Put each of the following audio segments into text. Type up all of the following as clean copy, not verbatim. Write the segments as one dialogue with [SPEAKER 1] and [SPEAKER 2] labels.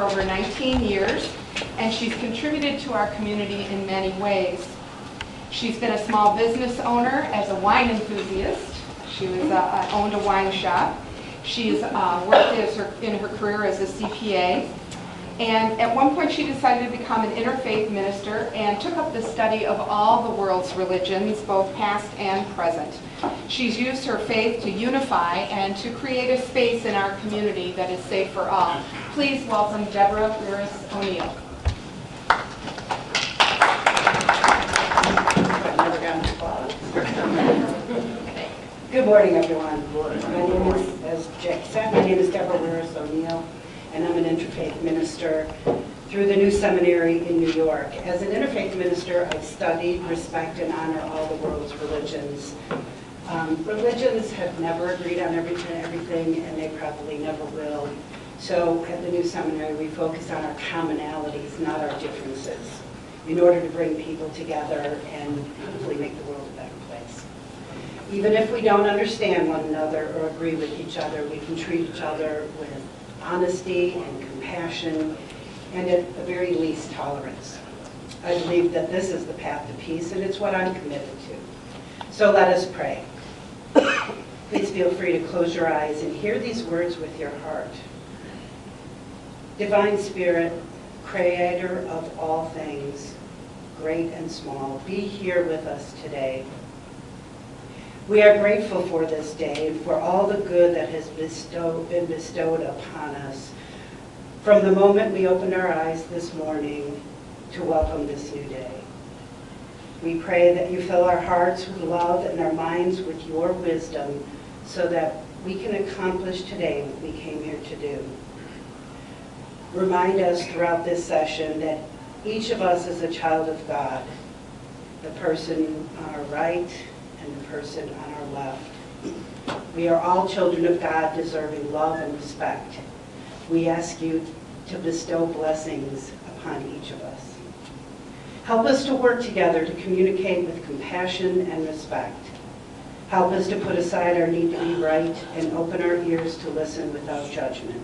[SPEAKER 1] over 19 years, and she's contributed to our community in many ways. She's been a small business owner as a wine enthusiast. She owned a wine shop. She's worked in her career as a CPA. And at one point she decided to become an interfaith minister and took up the study of all the world's religions, both past and present. She's used her faith to unify and to create a space in our community that is safe for all. Please welcome Deborah Burris O'Neill.
[SPEAKER 2] Good morning, everyone. My name is, as Jackie said, my name is Deborah Burris O'Neill, and I'm an interfaith minister through the New Seminary in New York. As an interfaith minister, I've studied, respect, and honor all the world's religions. Religions have never agreed on everything, and they probably never will. So at the New Seminary, we focus on our commonalities, not our differences, in order to bring people together and hopefully make the world a better place. Even if we don't understand one another or agree with each other, we can treat each other with honesty and compassion, and at the very least, tolerance. I believe that this is the path to peace, and it's what I'm committed to. So let us pray. Please feel free to close your eyes and hear these words with your heart. Divine Spirit, Creator of all things, great and small, be here with us today. We are grateful for this day and for all the good that has been bestowed upon us from the moment we opened our eyes this morning to welcome this new day. We pray that you fill our hearts with love and our minds with your wisdom so that we can accomplish today what we came here to do. Remind us throughout this session that each of us is a child of God, the person on our right and the person on our left. We are all children of God, deserving love and respect. We ask you to bestow blessings upon each of us. Help us to work together to communicate with compassion and respect. Help us to put aside our need to be right and open our ears to listen without judgment.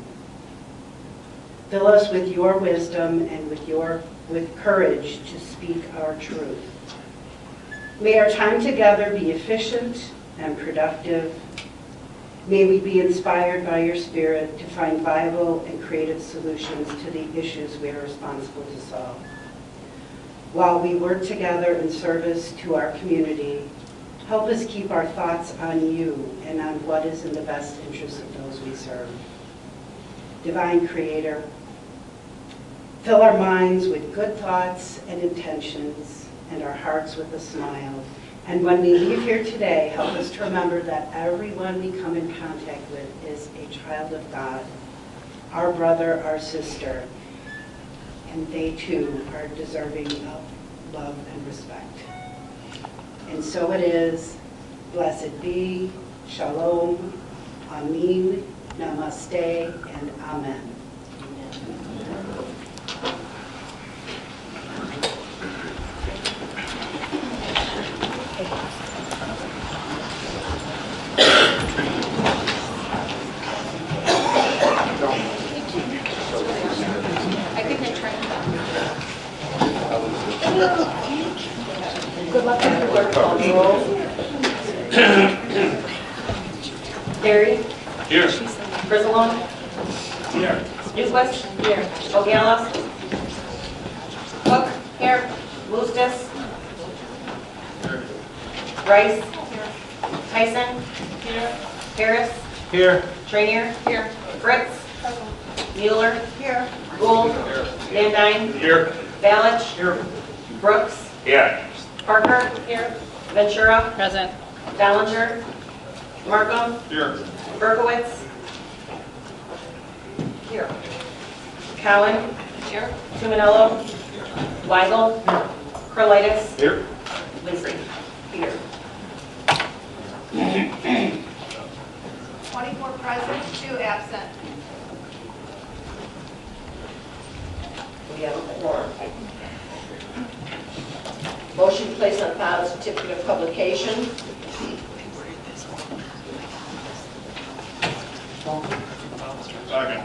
[SPEAKER 2] Fill us with your wisdom and with courage to speak our truth. May our time together be efficient and productive. May we be inspired by your Spirit to find viable and creative solutions to the issues we are responsible to solve. While we work together in service to our community, help us keep our thoughts on you and on what is in the best interest of those we serve. Divine Creator, fill our minds with good thoughts and intentions and our hearts with a smile. And when we leave here today, help us to remember that everyone we come in contact with is a child of God, our brother, our sister, and they too are deserving of love and respect. And so it is. Blessed be. Shalom. Amen. Namaste. And Amen.
[SPEAKER 3] Terry.
[SPEAKER 4] Here.
[SPEAKER 3] Frizzalone.
[SPEAKER 4] Here.
[SPEAKER 3] Newquist. Here. Ogala. Cook. Here. Pristess. Rice. Tyson. Here. Harris.
[SPEAKER 4] Here.
[SPEAKER 3] Trayneer. Here. Fritz. Mueller. Here. Gould. Van Dyne.
[SPEAKER 4] Here.
[SPEAKER 3] Balich.
[SPEAKER 4] Here.
[SPEAKER 3] Brooks.
[SPEAKER 4] Yeah.
[SPEAKER 3] Parker. Here. Ventura.
[SPEAKER 5] Present.
[SPEAKER 3] Ballinger. Markham.
[SPEAKER 4] Here.
[SPEAKER 3] Berkowitz. Here. Cowan. Here. Tuminello. Weigel. Carlitis.
[SPEAKER 4] Here.
[SPEAKER 3] Winfrey. Here.
[SPEAKER 1] 24 present, 2 absent.
[SPEAKER 3] We have a quorum. Motion to place on file a certificate of publication.
[SPEAKER 4] Second.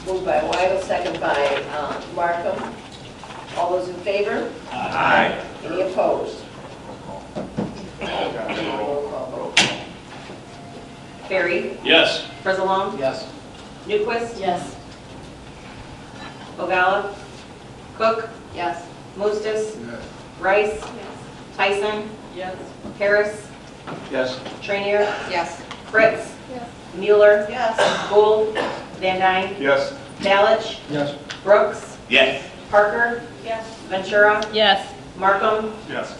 [SPEAKER 3] Moved by Weigel, second by Markham. All those in favor?
[SPEAKER 4] Aye.
[SPEAKER 3] Any opposed? Barry?
[SPEAKER 4] Yes.
[SPEAKER 3] Frizzalone?
[SPEAKER 4] Yes.
[SPEAKER 3] Newquist?
[SPEAKER 5] Yes.
[SPEAKER 3] Ogala? Cook?
[SPEAKER 5] Yes.
[SPEAKER 3] Mustis? Rice? Tyson?
[SPEAKER 5] Yes.
[SPEAKER 3] Harris?
[SPEAKER 4] Yes.
[SPEAKER 3] Trayneer?
[SPEAKER 5] Yes.
[SPEAKER 3] Fritz?
[SPEAKER 5] Yes.
[SPEAKER 3] Mueller?
[SPEAKER 5] Yes.
[SPEAKER 3] Gould? Van Dyne?
[SPEAKER 4] Yes.
[SPEAKER 3] Balich?
[SPEAKER 4] Yes.
[SPEAKER 3] Brooks?
[SPEAKER 4] Yes.
[SPEAKER 3] Parker?
[SPEAKER 5] Yes.
[SPEAKER 3] Ventura?
[SPEAKER 5] Yes.
[SPEAKER 3] Markham?
[SPEAKER 4] Yes.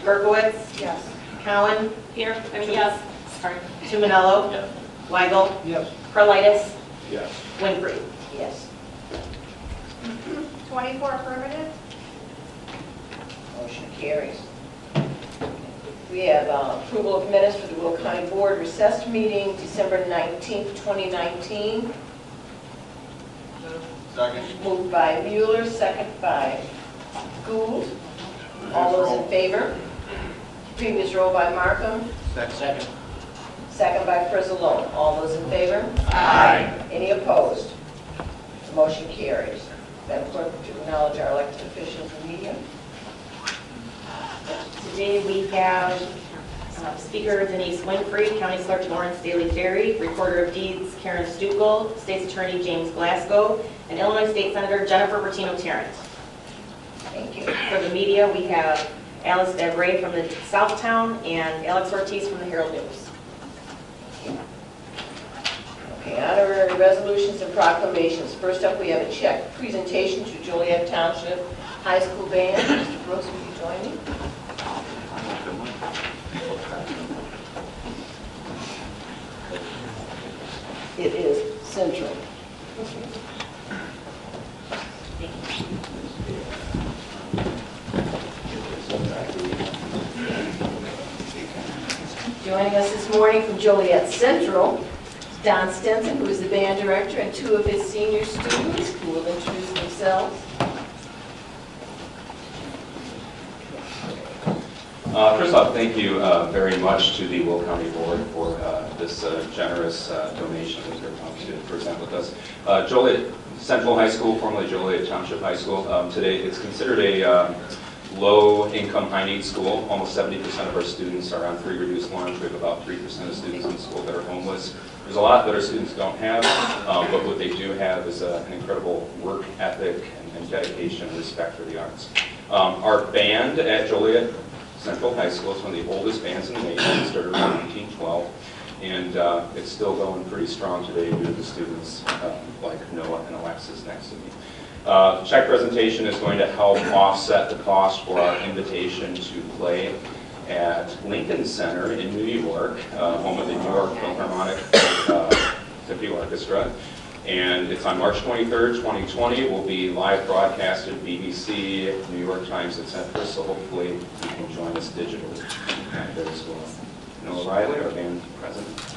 [SPEAKER 3] Berkowitz?
[SPEAKER 5] Yes.
[SPEAKER 3] Cowan?
[SPEAKER 5] Here. Yes. Sorry.
[SPEAKER 3] Tuminello?
[SPEAKER 4] Yes.
[SPEAKER 3] Weigel?
[SPEAKER 4] Yes.
[SPEAKER 3] Carlitis?
[SPEAKER 4] Yes.
[SPEAKER 3] Winfrey? Yes.
[SPEAKER 1] 24 affirmative.
[SPEAKER 3] Motion carries. We have approval of minutes for the Will County Board recessed meeting, December 19th, 2019.
[SPEAKER 4] Second.
[SPEAKER 3] Moved by Mueller, second by Gould. All those in favor? Previous roll by Markham,
[SPEAKER 4] Second.
[SPEAKER 3] second by Frizzalone. All those in favor?
[SPEAKER 4] Aye.
[SPEAKER 3] Any opposed? The motion carries. Madam Clerk, would you acknowledge our elected officials and media?
[SPEAKER 6] Today we have Speaker Denise Winfrey, County Clerk Lawrence Daly Ferry, Recorder of Deeds Karen Stuckel, State's Attorney James Glasgow, and Illinois State Senator Jennifer Bertino-Tarrant.
[SPEAKER 3] Thank you.
[SPEAKER 6] For the media, we have Alice Devray from the Southtown and Alex Ortiz from the Herald News.
[SPEAKER 3] Okay, honorary resolutions and proclamations. First up, we have a check presentation to Joliet Township High School Band. Mr. Brooks, will you join me? It is Central. Joining us this morning from Joliet Central, Don Stenson, who is the band director, and 2 of his senior students who will introduce themselves.
[SPEAKER 7] First off, thank you very much to the Will County Board for this generous donation that they're about to present with us. Joliet Central High School, formerly Joliet Township High School, today it's considered a low-income, high-need school. Almost 70% of our students are on free reduced lunch. We have about 3% of students in the school that are homeless. There's a lot that our students don't have, but what they do have is an incredible work ethic and dedication and respect for the arts. Our band at Joliet Central High School is one of the oldest bands in the nation. It started around 1912, and it's still going pretty strong today due to the students like Noah and Alexis next to me. Check presentation is going to help offset the cost for our invitation to play at Lincoln Center in New York, home of the New York Philharmonic Symphony Orchestra. And it's on March 23rd, 2020. It will be live broadcasted, BBC, New York Times, etc. So hopefully you can join us digitally there as well. Noah Riley, our band president.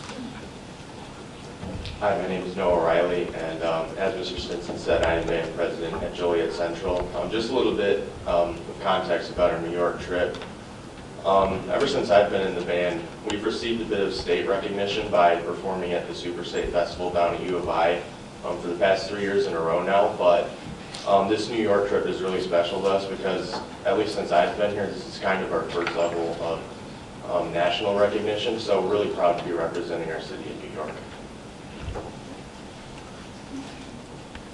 [SPEAKER 8] Hi, my name is Noah Riley, and as Mr. Stinson said, I am band president at Joliet Central. Just a little bit of context about our New York trip. Ever since I've been in the band, we've received a bit of state recognition by performing at the Super State Festival down at U of I for the past 3 years in a row now, but This New York trip is really special to us because, at least since I've been here, this is kind of our first level of national recognition, so we're really proud to be representing our city of New York.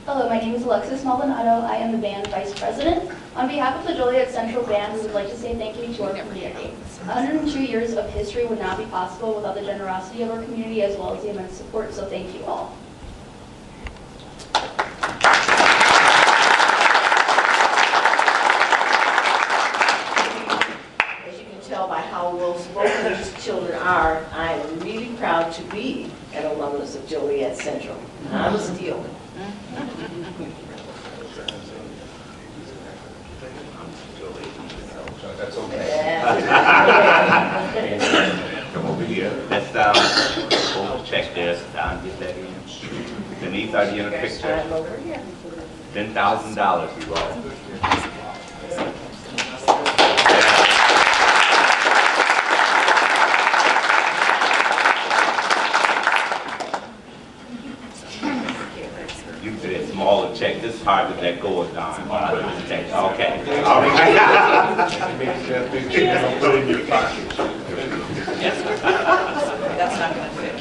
[SPEAKER 9] Hello, my name is Alexis Maldonado. I am the band vice president. On behalf of the Joliet Central Band, we would like to say thank you to our community. 102 years of history would not be possible without the generosity of our community as well as the immense support, so thank you all.
[SPEAKER 3] As you can tell by how well spoken these children are, I am really proud to be an alumnus of Joliet Central. I'm a steal.
[SPEAKER 7] That's okay.
[SPEAKER 4] Come over here. That's hold the check there, sit down, get that in. Denise, are you in the picture?
[SPEAKER 3] I'm over here.
[SPEAKER 4] $10,000 you wrote. You said it's smaller check, this is hard to let go of, Don. Okay, all right. Put it in your pocket.
[SPEAKER 3] That's not going to fit.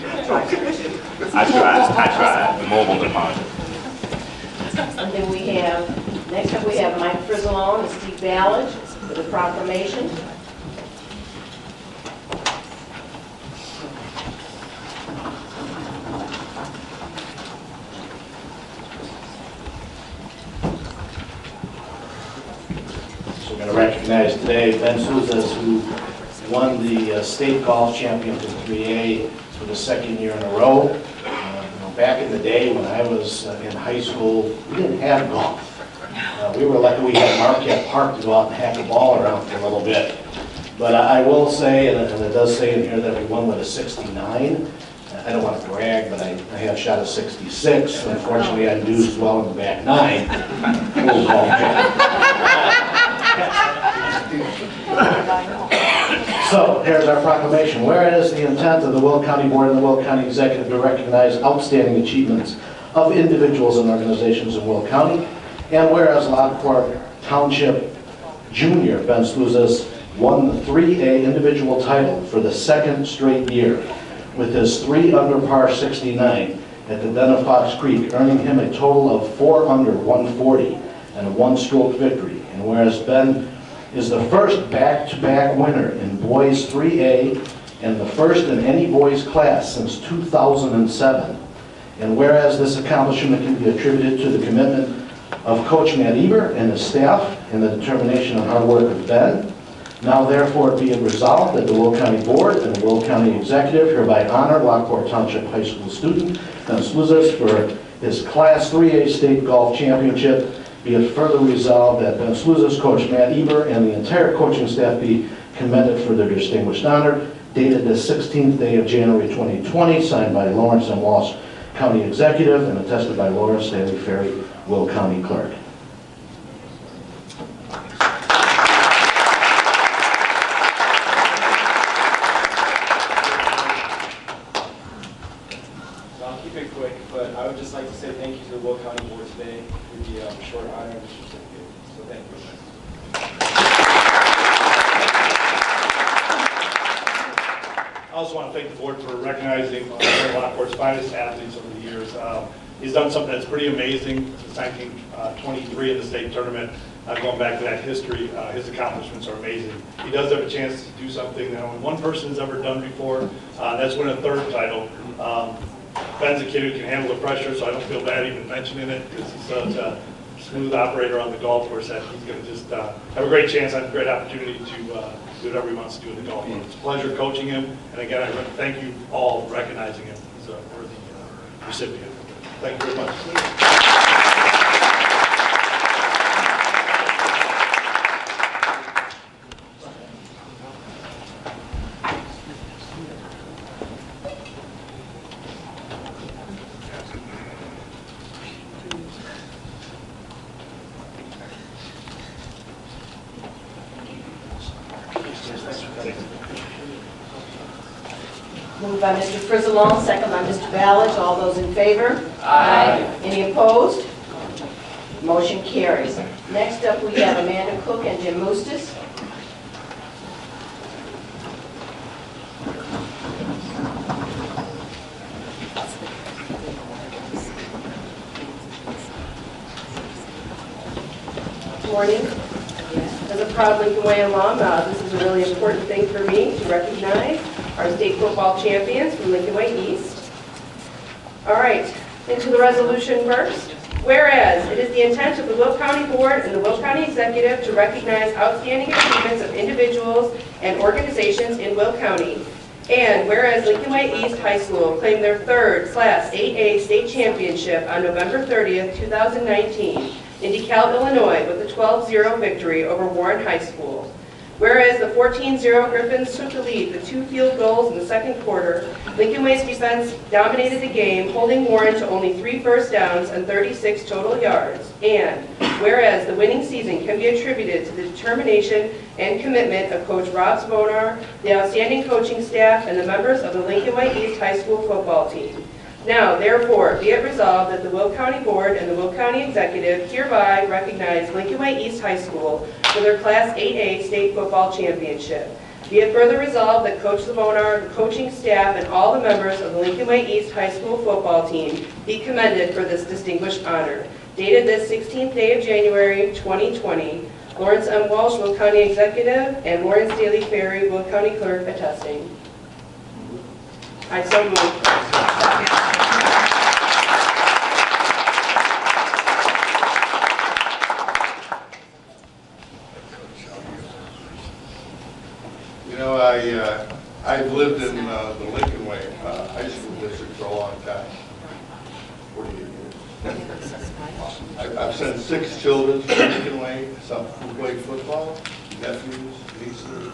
[SPEAKER 4] I tried, the mobile deposit.
[SPEAKER 3] And then we have, next up we have Mike Frizzalone and Steve Ballage with a proclamation.
[SPEAKER 10] So we're going to recognize today Ben Souzas, who won the state golf championship in 3A for the second year in a row. Back in the day when I was in high school, we didn't have golf. We were lucky we had Marquette Park to go out and hack a ball around for a little bit. But I will say, and it does say in here that we won with a 69. I don't want to brag, but I have shot a 66. Unfortunately, I dozed well in the back nine. Full golf So, here's our proclamation. Whereas the intent of the Will County Board and the Will County Executive to recognize outstanding achievements of individuals and organizations in Will County, and whereas Lockport Township Junior Ben Souzas won the 3A individual title for the second straight year with his 3 under par 69 at the Den of Fox Creek, earning him a total of 4 under 140 and a 1-stroke victory. And whereas Ben is the first back-to-back winner in boys 3A and the first in any boys class since 2007. And whereas this accomplishment can be attributed to the commitment of Coach Matt Eber and his staff and the determination and hard work of Ben, now therefore be it resolved that the Will County Board and the Will County Executive hereby honor Lockport Township High School student Ben Souzas for his Class 3A State Golf Championship. Be it further resolved that Ben Souzas, Coach Matt Eber, and the entire coaching staff be commended for their distinguished honor, dated the 16th day of January 2020, signed by Lawrence and Walsh County Executive and attested by Laura Stanley Ferry, Will County Clerk.
[SPEAKER 11] I'll keep it quick, but I would just like to say thank you to the Will County Board today for the short honor of the certificate. So thank you.
[SPEAKER 12] I also want to thank the board for recognizing one of Lockport's finest athletes over the years. He's done something that's pretty amazing since 1923 in the state tournament. Going back to that history, his accomplishments are amazing. He does have a chance to do something that only one person has ever done before. That's win a third title. Ben's a kid who can handle the pressure, so I don't feel bad even mentioning it because he's such a smooth operator on the golf course that he's going to just have a great chance, have a great opportunity to do whatever he wants to do in the golf course. It's a pleasure coaching him, and again, I thank you all for recognizing him as a worthy recipient. Thank you very much.
[SPEAKER 3] Moved by Mr. Frizzalone, second by Mr. Ballage. All those in favor?
[SPEAKER 4] Aye.
[SPEAKER 3] Any opposed? Motion carries. Next up, we have Amanda Cook and Jim Mustis. Good morning. As a proud Lincoln Way alum, this is a really important thing for me to recognize our state football champions from Lincoln Way East. All right, into the resolution first. Whereas it is the intent of the Will County Board and the Will County Executive to recognize outstanding achievements of individuals and organizations in Will County. And whereas Lincoln Way East High School claimed their third Class 8A state championship on November 30th, 2019 in DeKalb, Illinois with a 12-0 victory over Warren High School. Whereas the 14-0 Griffins took the lead with 2 field goals in the second quarter, Lincoln Way's defense dominated the game, holding Warren to only 3 first downs and 36 total yards. And whereas the winning season can be attributed to the determination and commitment of Coach Rob Sponar, the outstanding coaching staff, and the members of the Lincoln Way East High School football team. Now, therefore, be it resolved that the Will County Board and the Will County Executive hereby recognize Lincoln Way East High School for their Class 8A state football championship. Be it further resolved that Coach Sponar, the coaching staff, and all the members of the Lincoln Way East High School football team be commended for this distinguished honor. Dated this 16th day of January, 2020, Lawrence M. Walsh, Will County Executive, and Lawrence Daly Ferry, Will County Clerk, attesting. I so move.
[SPEAKER 13] You know, I've lived in the Lincoln Way High School District for a long time, 48 years. I've sent 6 children to Lincoln Way, some who played football, nephews, nieces,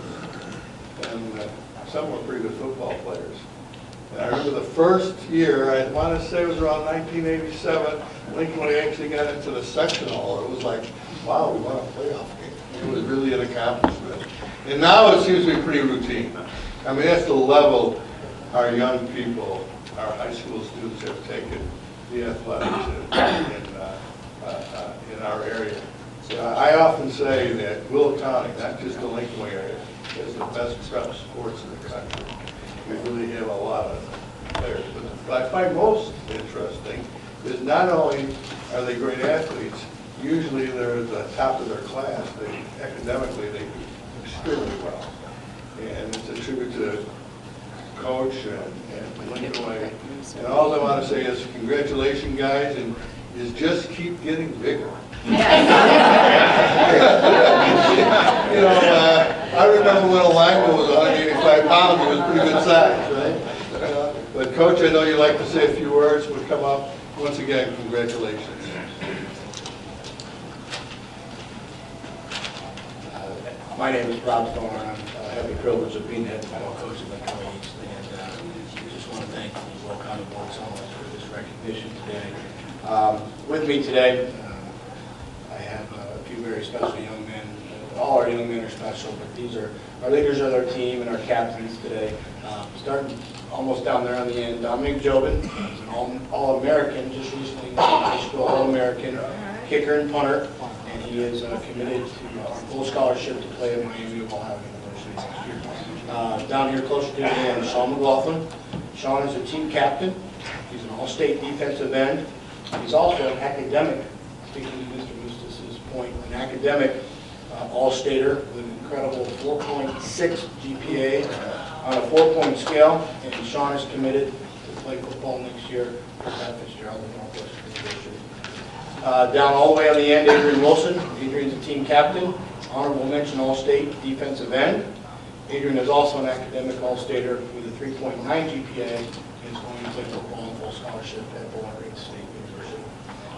[SPEAKER 13] and some were pretty good football players. And I remember the first year, I want to say it was around 1987, Lincoln Way actually got into the sectional. It was like, wow, we won a playoff game. It was really an accomplishment. And now it seems to be pretty routine. I mean, that's the level our young people, our high school students have taken the athletics in our area. I often say that Will County, not just the Lincoln Way area, is the best prep sports in the country. We really have a lot of players. But what I find most interesting is not only are they great athletes, usually they're at the top of their class. Academically, they do extremely well. And it's a tribute to Coach and Lincoln Way. And all I want to say is congratulations, guys, and is just keep getting bigger. You know, I remember when a lineman was 185 pounds, it was pretty good size, right? But Coach, I know you like to say a few words. We'll come up. Once again, congratulations.
[SPEAKER 14] My name is Rob Stoner. I have the privilege of being the head football coach at Lincoln Way East, and I just want to thank the Will County Board so much for this recognition today. With me today, I have a few very special young men. All our young men are special, but these are our leaders of our team and our captains today. Starting almost down there on the end, Dominic Jobin, who's an All-American, just recently high school All-American kicker and punter. And he is committed to our full scholarship to play at Miami of Ohio University next year. Down here closer to the end, Sean McLaughlin. Sean is a team captain. He's an all-state defensive end. He's also an academic, speaking to Mr. Mustis' point, an academic all-stater with an incredible 4.6 GPA on a 4-point scale. And Sean is committed to play football next year for Pat Fitzgerald at Northwestern University. Down all the way on the end, Adrian Wilson. Adrian's a team captain, honorable mention all-state defensive end. Adrian is also an academic all-stater with a 3.9 GPA and is going to play football on full scholarship at Bowling Green State University.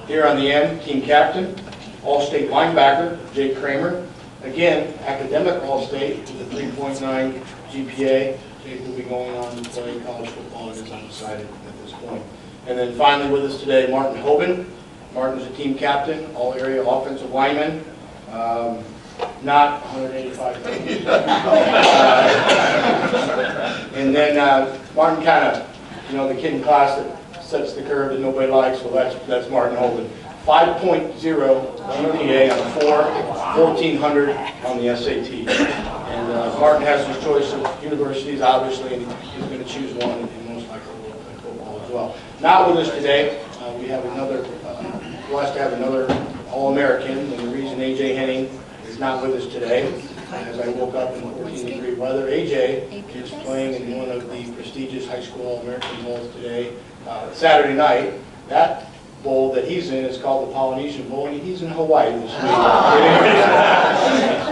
[SPEAKER 14] Here on the end, team captain, all-state linebacker, Jake Kramer. Again, academic all-state with a 3.9 GPA. Jake will be going on to play college football and is undecided at this point. And then finally with us today, Martin Hoban. Martin's a team captain, all-area offensive lineman, not 185 pounds. And then Martin kind of, you know, the kid in class that sets the curve that nobody likes, well, that's Martin Hoban. 5.0 GPA on 1400 on the SAT. And Martin has his choice of universities, obviously, and he's going to choose one, and most likely will play football as well. Not with us today. We have another, blessed to have another All-American, and the reason A.J. Henning is not with us today, as I woke up in 14-degree weather, A.J. is playing in one of the prestigious high school All-American bowls today, Saturday night. That bowl that he's in is called the Polynesian Bowl, and he's in Hawaii this week.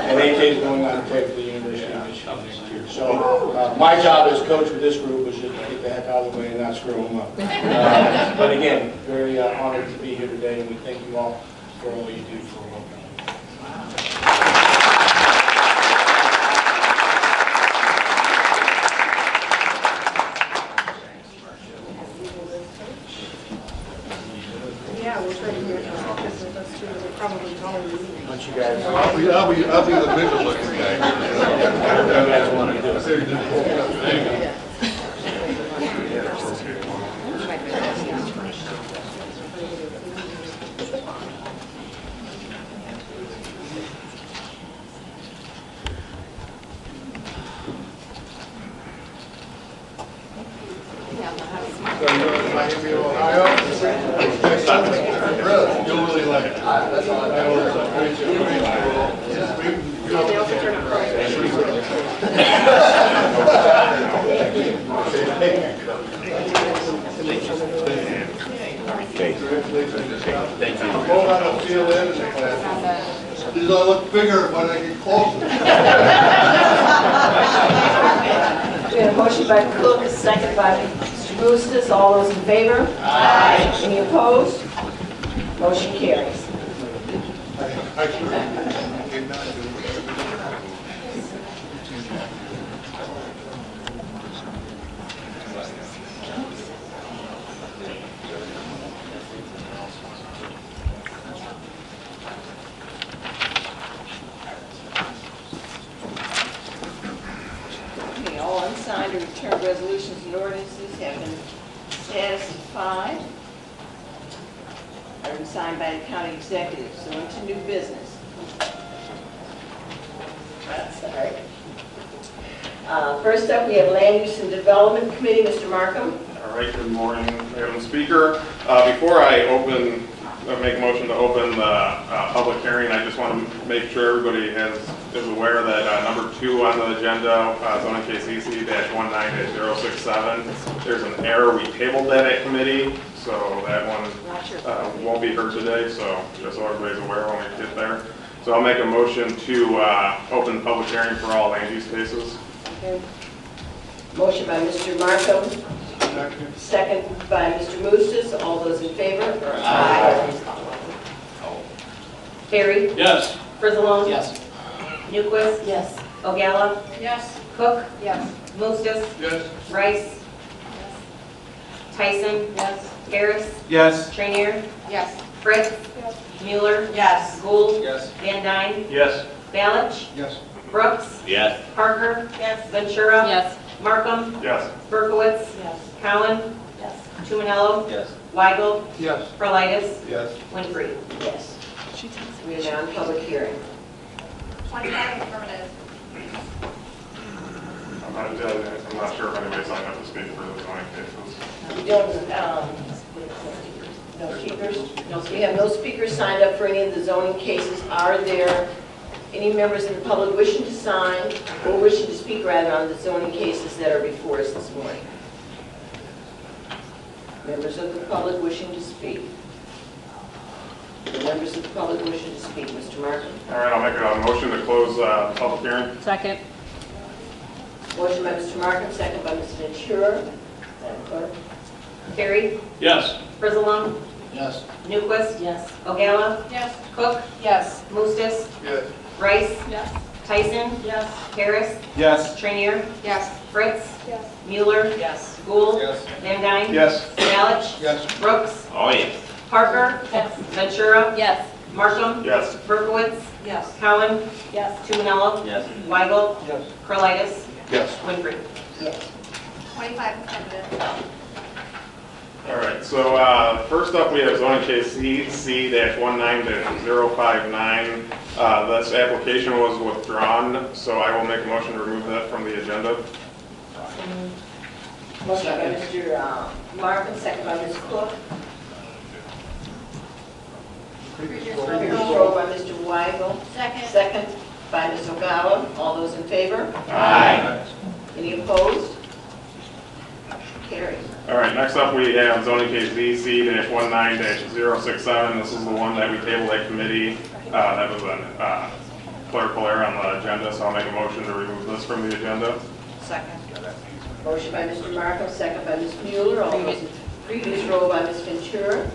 [SPEAKER 14] And A.J. is going on to play for the University of Michigan next year. So my job as coach with this group was just to get the heck out of the way and not screw them up. But again, very honored to be here today, and we thank you all for all you do for Will County.
[SPEAKER 3] Yeah, we'll try to hear it. That's true. We're probably calling you.
[SPEAKER 14] Once you guys,
[SPEAKER 13] I'll be the middle looking guy.
[SPEAKER 14] you guys want to do it.
[SPEAKER 13] Miami, Ohio. You'll really like it. That's all I
[SPEAKER 4] Thank you.
[SPEAKER 13] I'm going on a field in the class. These all look bigger when I get closer.
[SPEAKER 3] We have a motion by Cook, a second by Mr. Pristess. All those in favor? Aye. Any opposed? Motion carries.
[SPEAKER 15] Okay, all unsigned or returned resolutions and ordinances have been satisfied. Are signed by the county executive. So into new business.
[SPEAKER 3] Sorry. First up, we have Land Use and Development Committee, Mr. Markham.
[SPEAKER 16] All right, good morning, Madam Speaker. Before I make a motion to open the public hearing, I just want to make sure everybody is aware that number 2 on the agenda, zoning case EC-19-067, there's an error. We tabled that at committee, so that one won't be heard today, so just so everybody's aware when we get there. So I'll make a motion to open the public hearing for all land use cases.
[SPEAKER 3] Okay. Motion by Mr. Markham. Second by Mr. Pristess. All those in favor? Aye. Terry?
[SPEAKER 14] Yes.
[SPEAKER 6] Frizzalone?
[SPEAKER 14] Yes.
[SPEAKER 6] Newquist?
[SPEAKER 3] Yes.
[SPEAKER 6] Ogalla?
[SPEAKER 15] Yes.
[SPEAKER 6] Cook?
[SPEAKER 3] Yes.
[SPEAKER 6] Mostes?
[SPEAKER 13] Yes.
[SPEAKER 6] Rice? Tyson?
[SPEAKER 15] Yes.
[SPEAKER 6] Harris?
[SPEAKER 11] Yes.
[SPEAKER 6] Trayneer?
[SPEAKER 15] Yes.
[SPEAKER 6] Fritz? Mueller?
[SPEAKER 15] Yes.
[SPEAKER 6] Gould?
[SPEAKER 11] Yes.
[SPEAKER 6] Van Dyne?
[SPEAKER 11] Yes.
[SPEAKER 6] Balich?
[SPEAKER 11] Yes.
[SPEAKER 6] Brooks?
[SPEAKER 4] Yes.
[SPEAKER 6] Parker?
[SPEAKER 15] Yes.
[SPEAKER 6] Ventura?
[SPEAKER 15] Yes.
[SPEAKER 6] Markham?
[SPEAKER 16] Yes.
[SPEAKER 6] Berkowitz?
[SPEAKER 15] Yes.
[SPEAKER 6] Cowan?
[SPEAKER 15] Yes.
[SPEAKER 6] Tumanello?
[SPEAKER 11] Yes.
[SPEAKER 6] Weigel?
[SPEAKER 13] Yes.
[SPEAKER 6] Perlitis?
[SPEAKER 13] Yes.
[SPEAKER 6] Winfrey?
[SPEAKER 3] Yes. We are now in public hearing.
[SPEAKER 15] 25 affirmative.
[SPEAKER 16] I'm not sure if anybody signed up to speak for the zoning cases.
[SPEAKER 3] We don't, no speakers? No, we have no speakers signed up for any of the zoning cases. Are there any members of the public wishing to sign, or wishing to speak rather, on the zoning cases that are before us this morning? Members of the public wishing to speak? The members of the public wishing to speak, Mr. Markham?
[SPEAKER 16] All right, I'll make a motion to close the public hearing.
[SPEAKER 15] Second.
[SPEAKER 3] Motion by Mr. Markham, second by Ms. Ventura. Madam Clerk?
[SPEAKER 6] Terry?
[SPEAKER 11] Yes.
[SPEAKER 6] Frizzalone?
[SPEAKER 14] Yes.
[SPEAKER 6] Newquist?
[SPEAKER 15] Yes.
[SPEAKER 6] Ogalla?
[SPEAKER 15] Yes.
[SPEAKER 6] Cook?
[SPEAKER 15] Yes.
[SPEAKER 6] Mostes?
[SPEAKER 13] Yes.
[SPEAKER 6] Rice?
[SPEAKER 15] Yes.
[SPEAKER 6] Tyson?
[SPEAKER 15] Yes.
[SPEAKER 6] Harris?
[SPEAKER 11] Yes.
[SPEAKER 6] Trayneer?
[SPEAKER 15] Yes.
[SPEAKER 6] Fritz?
[SPEAKER 15] Yes.
[SPEAKER 6] Mueller?
[SPEAKER 15] Yes.
[SPEAKER 6] Gould?
[SPEAKER 13] Yes.
[SPEAKER 6] Van Dyne?
[SPEAKER 11] Yes.
[SPEAKER 6] Balich?
[SPEAKER 13] Yes.
[SPEAKER 6] Brooks?
[SPEAKER 4] Oh, yes.
[SPEAKER 6] Parker?
[SPEAKER 15] Yes.
[SPEAKER 6] Ventura?
[SPEAKER 15] Yes.
[SPEAKER 6] Markham?
[SPEAKER 16] Yes.
[SPEAKER 6] Berkowitz?
[SPEAKER 15] Yes.
[SPEAKER 6] Cowan?
[SPEAKER 15] Yes.
[SPEAKER 6] Tumanello?
[SPEAKER 4] Yes.
[SPEAKER 6] Weigel?
[SPEAKER 11] Yes.
[SPEAKER 6] Perlitis?
[SPEAKER 13] Yes.
[SPEAKER 6] Winfrey?
[SPEAKER 3] Yes.
[SPEAKER 15] 25 affirmative.
[SPEAKER 16] All right, so first up, we have zoning case CC-19-059. This application was withdrawn, so I will make a motion to remove that from the agenda.
[SPEAKER 15] Motion by Mr. Marvin, second by Ms. Cook. Previous roll by Mr. Weigel. Second by Ms. Ogawa. All those in favor?
[SPEAKER 4] Aye.
[SPEAKER 15] Any opposed? Carried.
[SPEAKER 16] All right, next up, we have zoning case ZC-19-067. This is the one that we tabled at committee. That was a clerical error on the agenda, so I'll make a motion to remove this from the agenda.
[SPEAKER 15] Second. Motion by Mr. Markham, second by Ms. Mueller. All those in previous roll by Ms. Ventura.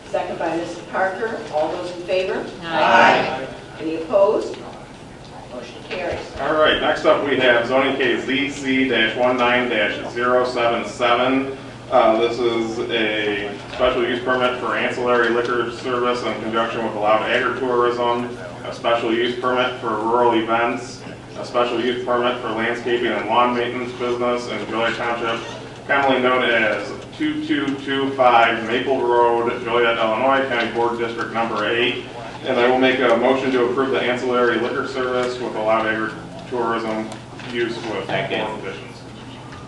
[SPEAKER 15] Second by Ms. Parker. All those in favor?
[SPEAKER 4] Aye.
[SPEAKER 15] Any opposed? Motion carries.
[SPEAKER 16] All right, next up, we have zoning case ZC-19-077. This is a special use permit for ancillary liquor service in conjunction with allowed agritourism, a special use permit for rural events, a special use permit for landscaping and lawn maintenance business in Joliet Township, commonly known as 2225 Maple Road, Joliet, Illinois, County Board District Number 8. And I will make a motion to approve the ancillary liquor service with allowed agritourism use with conditions.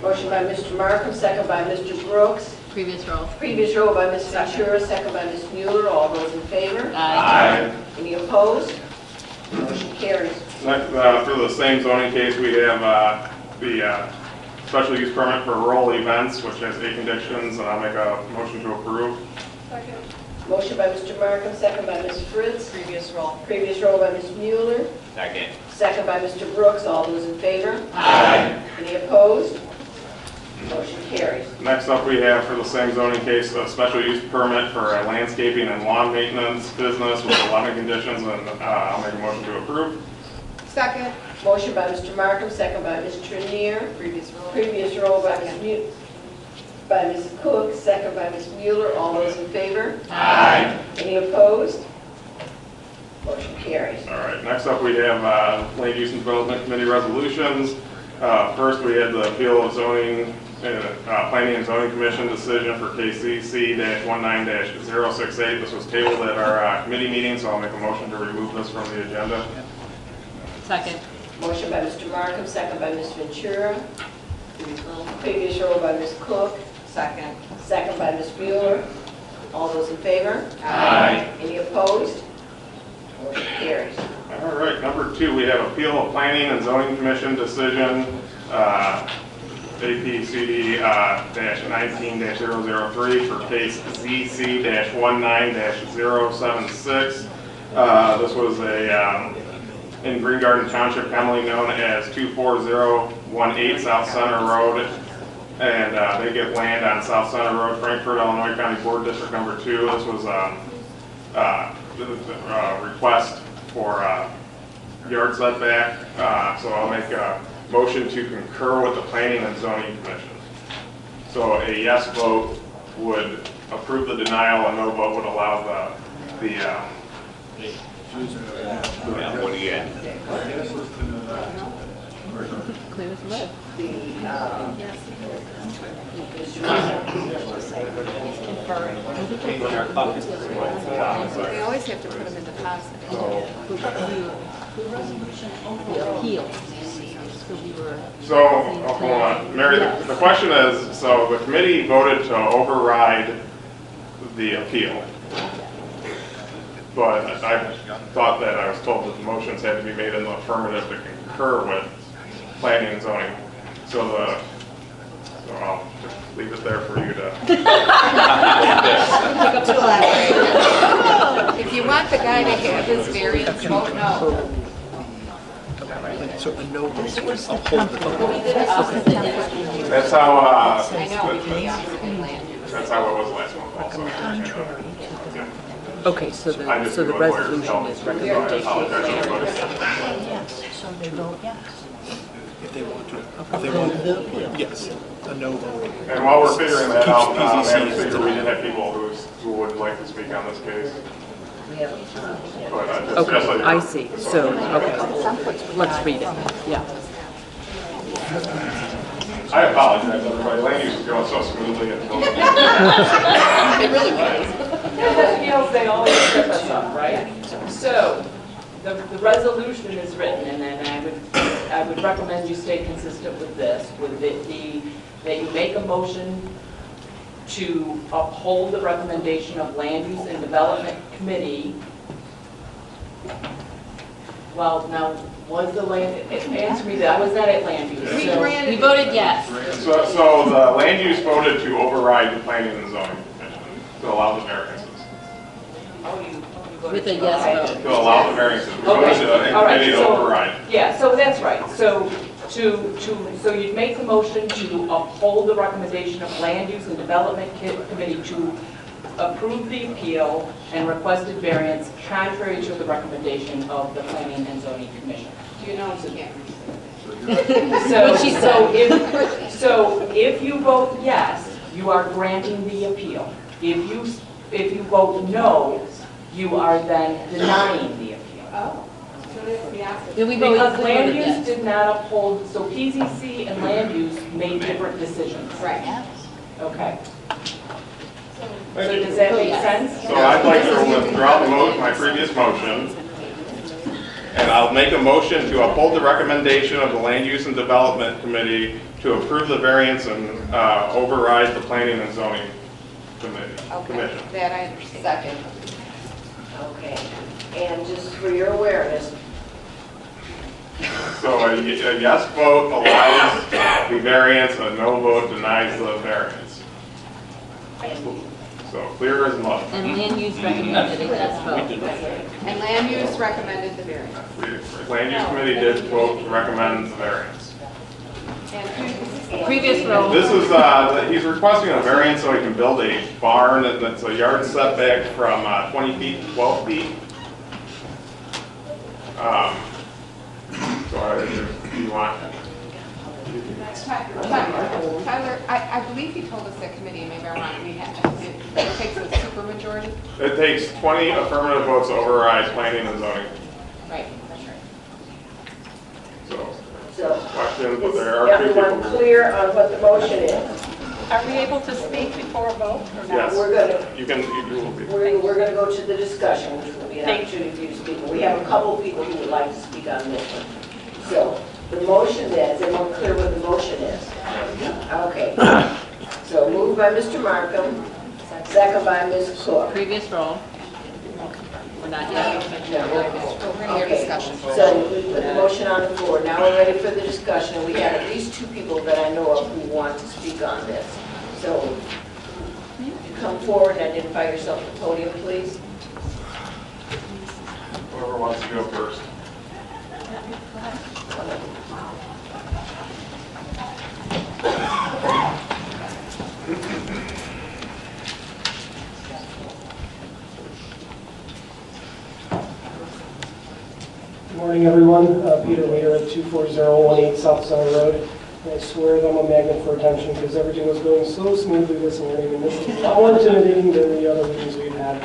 [SPEAKER 15] Motion by Mr. Markham, second by Mr. Brooks.
[SPEAKER 5] Previous roll.
[SPEAKER 15] Previous roll by Ms. Ventura, second by Ms. Mueller. All those in favor?
[SPEAKER 4] Aye.
[SPEAKER 15] Any opposed? Motion carries.
[SPEAKER 16] Next, for the same zoning case, we have the special use permit for rural events, which has 8 conditions, and I'll make a motion to approve.
[SPEAKER 15] Motion by Mr. Markham, second by Ms. Fritz.
[SPEAKER 5] Previous roll.
[SPEAKER 15] Previous roll by Ms. Mueller.
[SPEAKER 4] Second.
[SPEAKER 15] Second by Mr. Brooks. All those in favor?
[SPEAKER 4] Aye.
[SPEAKER 15] Any opposed? Motion carries.
[SPEAKER 16] Next up, we have for the same zoning case, a special use permit for a landscaping and lawn maintenance business with 11 conditions, and I'll make a motion to approve.
[SPEAKER 1] Second.
[SPEAKER 15] Motion by Mr. Markham, second by Ms. Trayneer.
[SPEAKER 5] Previous roll.
[SPEAKER 15] Previous roll by Ms. Cook, second by Ms. Mueller. All those in favor?
[SPEAKER 4] Aye.
[SPEAKER 15] Any opposed? Motion carries.
[SPEAKER 16] All right, next up, we have Land Use and Development Committee resolutions. First, we had the appeal of zoning, Planning and Zoning Commission decision for KCC-19-068. This was tabled at our committee meeting, so I'll make a motion to remove this from the agenda.
[SPEAKER 5] Second.
[SPEAKER 15] Motion by Mr. Markham, second by Ms. Ventura. Previous roll by Ms. Cook.
[SPEAKER 5] Second.
[SPEAKER 15] Second by Ms. Mueller. All those in favor?
[SPEAKER 4] Aye.
[SPEAKER 15] Any opposed? Motion carries.
[SPEAKER 16] All right, number 2, we have appeal of Planning and Zoning Commission decision, APCD-19-003 for case ZC-19-076. This was in Green Garden Township, commonly known as 24018 South Center Road. And they get land on South Center Road, Frankfort, Illinois, County Board District Number 2. This was a request for yard setback, so I'll make a motion to concur with the Planning and Zoning Commission. So a yes vote would approve the denial, a no vote would allow the
[SPEAKER 4] What do you get?
[SPEAKER 5] Clear as mud.
[SPEAKER 1] We always have to put them in deposit.
[SPEAKER 5] The appeal.
[SPEAKER 16] So, hold on. Mary, the question is, so the committee voted to override the appeal. But I thought that I was told that the motions had to be made in the affirmative to concur with planning and zoning. So I'll just leave it there for you to.
[SPEAKER 1] If you want the guy to have his variance, vote no.
[SPEAKER 17] So a no vote was a
[SPEAKER 16] That's how,
[SPEAKER 1] I know, we can
[SPEAKER 16] that's how it was last month also.
[SPEAKER 17] Okay, so the resolution is recommendation.
[SPEAKER 16] So
[SPEAKER 17] they vote yes. If they want to. If they want to, yes, a no vote.
[SPEAKER 16] And while we're figuring that out, we did have people who would like to speak on this case.
[SPEAKER 17] Okay, I see. So, okay, let's read it. Yeah.
[SPEAKER 16] I I apologize, everybody. Land use is going so smoothly.
[SPEAKER 5] It really was.
[SPEAKER 3] Yes, they always trip us up, right? So, the resolution is written, and then I would recommend you stay consistent with this, with it be that you make a motion to uphold the recommendation of Land Use and Development Committee. Well, now, was the answer me that, I was not at Land Use.
[SPEAKER 5] We voted yes.
[SPEAKER 16] So the land use voted to override the planning and zoning commission to allow the variances.
[SPEAKER 5] With a yes vote.
[SPEAKER 16] To allow the variances. We voted to the committee to override.
[SPEAKER 3] Yeah, so that's right. So you'd make the motion to uphold the recommendation of Land Use and Development Committee to approve the appeal and requested variance contrary to the recommendation of the Planning and Zoning Commission.
[SPEAKER 1] Do you know you can't?
[SPEAKER 3] So if you vote yes, you are granting the appeal. If you vote no, you are then denying the appeal.
[SPEAKER 1] Oh. So that's the opposite.
[SPEAKER 3] Because land use did not uphold, so PZC and land use made different decisions.
[SPEAKER 1] Right.
[SPEAKER 3] Okay. So does that make sense?
[SPEAKER 16] So I'd like to withdraw my previous motion, and I'll make a motion to uphold the recommendation of the Land Use and Development Committee to approve the variance and override the Planning and Zoning Commission.
[SPEAKER 1] That I understand. Second.
[SPEAKER 15] Okay, and just for your awareness,
[SPEAKER 16] So a yes vote allows the variance, a no vote denies the variance. So clear as mud.
[SPEAKER 5] And land use recommended a yes vote.
[SPEAKER 1] And land use recommended the variance.
[SPEAKER 16] Land use committee did vote to recommend the variance.
[SPEAKER 5] Previous row.
[SPEAKER 16] This is, he's requesting a variance so he can build a barn that's a yard setback from 20 feet to 12 feet. So do you want?
[SPEAKER 1] Tyler, I believe he told us at committee, maybe I'm wrong, it takes a supermajority?
[SPEAKER 16] It takes 20 affirmative votes to override planning and zoning.
[SPEAKER 1] Right, that's right.
[SPEAKER 16] So, questions, but there are
[SPEAKER 15] is
[SPEAKER 16] two
[SPEAKER 15] everyone
[SPEAKER 16] people.
[SPEAKER 15] clear on what the motion is?
[SPEAKER 1] Are we able to speak before a vote or not?
[SPEAKER 16] Yes.
[SPEAKER 15] We're gonna,
[SPEAKER 16] You will be.
[SPEAKER 15] we're gonna go to the discussion, which will be an opportunity for you to speak. We have a couple of people who would like to speak on this one. So, the motion is, everyone clear what the motion is? Okay. So moved by Mr. Markham, second by Ms. Cook.
[SPEAKER 5] Previous row. We're not yet.
[SPEAKER 1] We're going to hear discussion.
[SPEAKER 15] So we put the motion on the floor. Now we're ready for the discussion. We have at least two people that I know of who want to speak on this. So come forward and identify yourself at the podium, please.
[SPEAKER 16] Whoever wants to go first.
[SPEAKER 11] Good morning, everyone. Peter Leader at 24018 South Center Road. And I swear that I'm a magnet for attention because everything was going so smoothly this morning, and this is a lot more intimidating than the other meetings we've had.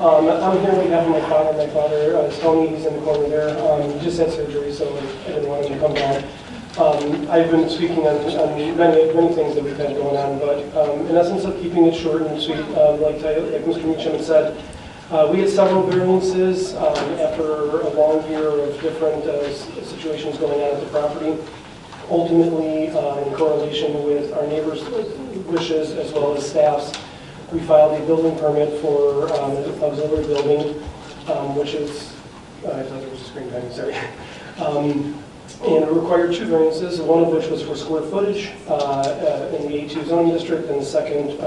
[SPEAKER 11] I'm here on behalf of my father. My father is Tony. He's in the corner there. He just had surgery, so I didn't want him to come down. I've been speaking on many things that we've had going on, but in essence of keeping it short and sweet, like Mr. Meacham had said, we had several variances after a long year of different situations going on at the property. Ultimately, in correlation with our neighbors' wishes as well as staff's, we filed a building permit for an auxiliary building, which is, I thought there was a screen time, sorry. And it required two variances, one of which was for square footage in the A2 zoning district, and the second,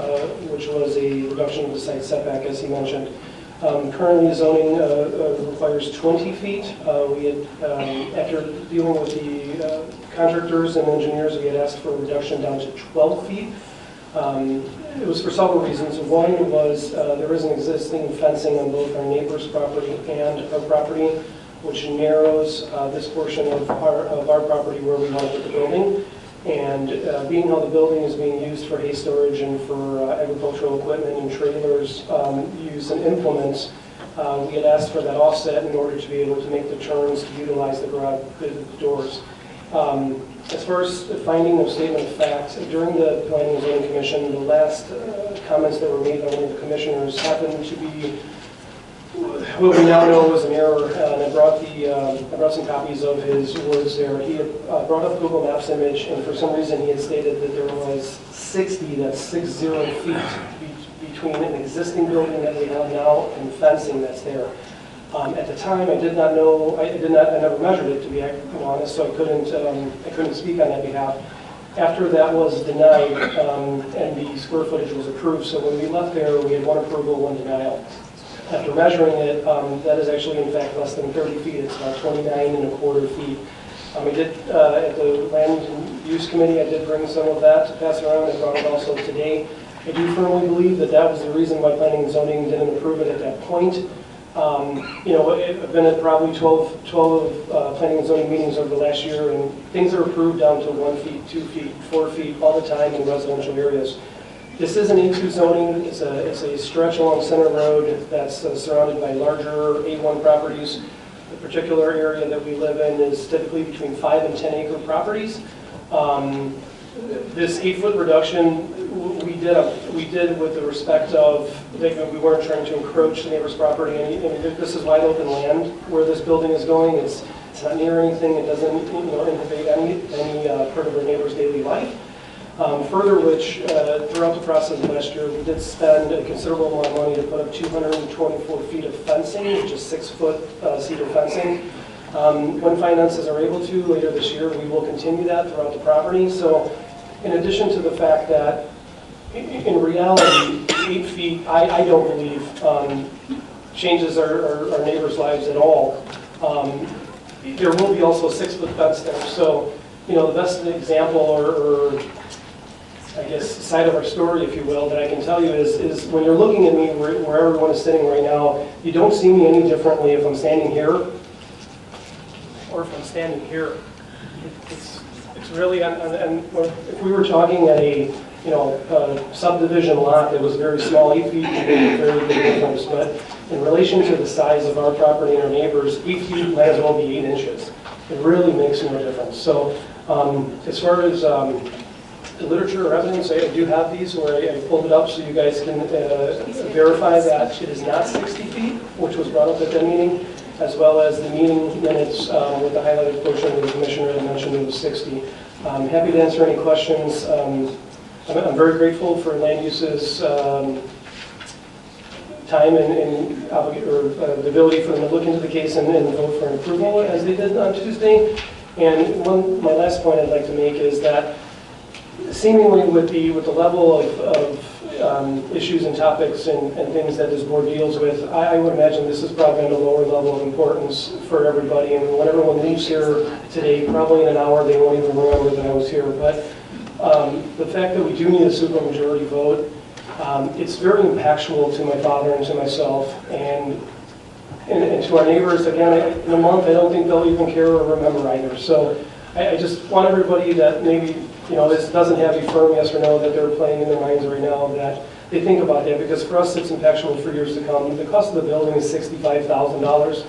[SPEAKER 11] which was a reduction of the site setback, as he mentioned. Currently, zoning requires 20 feet. We had, after dealing with the contractors and engineers, we had asked for a reduction down to 12 feet. It was for several reasons. One was there is an existing fencing on both our neighbor's property and our property, which narrows this portion of our property where we want to put the building. And being how the building is being used for hay storage and for agricultural equipment and trailers used and implements, we had asked for that offset in order to be able to make the turns to utilize the garage the doors. As far as the finding of statement of facts, during the Planning and Zoning Commission, the last comments that were made by one of the commissioners happened to be what we now know was an error, and I brought some copies of his words there. He had brought up Google Maps image, and for some reason he had stated that there was 60 feet between an existing building that we have now and fencing that's there. At the time, I did not know, I never measured it, to be honest, so I couldn't speak on that behalf. After that was denied, and the square footage was approved, so when we left there, we had one approval, one denial. After measuring it, that is actually in fact less than 30 feet, it's about 29.25 feet. I did, at the Land and Use Committee, I did bring some of that to pass around, I brought it also today. I do firmly believe that that was the reason why Planning and Zoning didn't approve it at that point. I've been at probably 12 Planning and Zoning meetings over the last year, and things are approved down to 1 feet, 2 feet, 4 feet all the time in residential areas. This is an A2 zoning. It's a stretch along Center Road that's surrounded by larger A1 properties. The particular area that we live in is typically between 5 and 10 acre properties. This 8-foot reduction we did with the respect of that we weren't trying to encroach the neighbor's property. This is wide open land where this building is going. It's not near anything. It doesn't inhibit any part of the neighbor's daily life. Further which, throughout the process last year, we did spend a considerable amount of money to put up 224 feet of fencing, which is 6-foot cedar fencing. When finances are able to, later this year, we will continue that throughout the property. So in addition to the fact that, in reality, 8 feet, I don't believe, changes our neighbors' lives at all. There will be also a 6-foot fence there. So, the best example or I guess, side of our story, if you will, that I can tell you is when you're looking at me where everyone is sitting right now, you don't see me any differently if I'm standing here or if I'm standing here. It's really, and if we were talking at a subdivision lot that was very small, 8 feet would make a very big difference. But in relation to the size of our property and our neighbors, 8 feet might as well be 8 inches. It really makes no difference. So as far as the literature or evidence, I do have these where I pulled it up so you guys can verify that it is not 60 feet, which was brought up at that meeting, as well as the meeting minutes with the highlighted portion of the commissioner that mentioned it was 60. I'm happy to answer any questions. I'm very grateful for Land Use's time and the ability for them to look into the case and vote for an approval as they did on Tuesday. And my last point I'd like to make is that seemingly with the level of issues and topics and things that this board deals with, I would imagine this is probably on a lower level of importance for everybody. And when everyone leaves here today, probably in an hour, they won't even remember that I was here. But the fact that we do need a supermajority vote, it's very impactful to my father and to myself and to our neighbors. Again, in a month, I don't think they'll even care or remember either. So I just want everybody that maybe, this doesn't have a firm yes or no that they're playing in their minds right now, that they think about that, because for us it's impactful for years to come. The cost of the building is $65,000.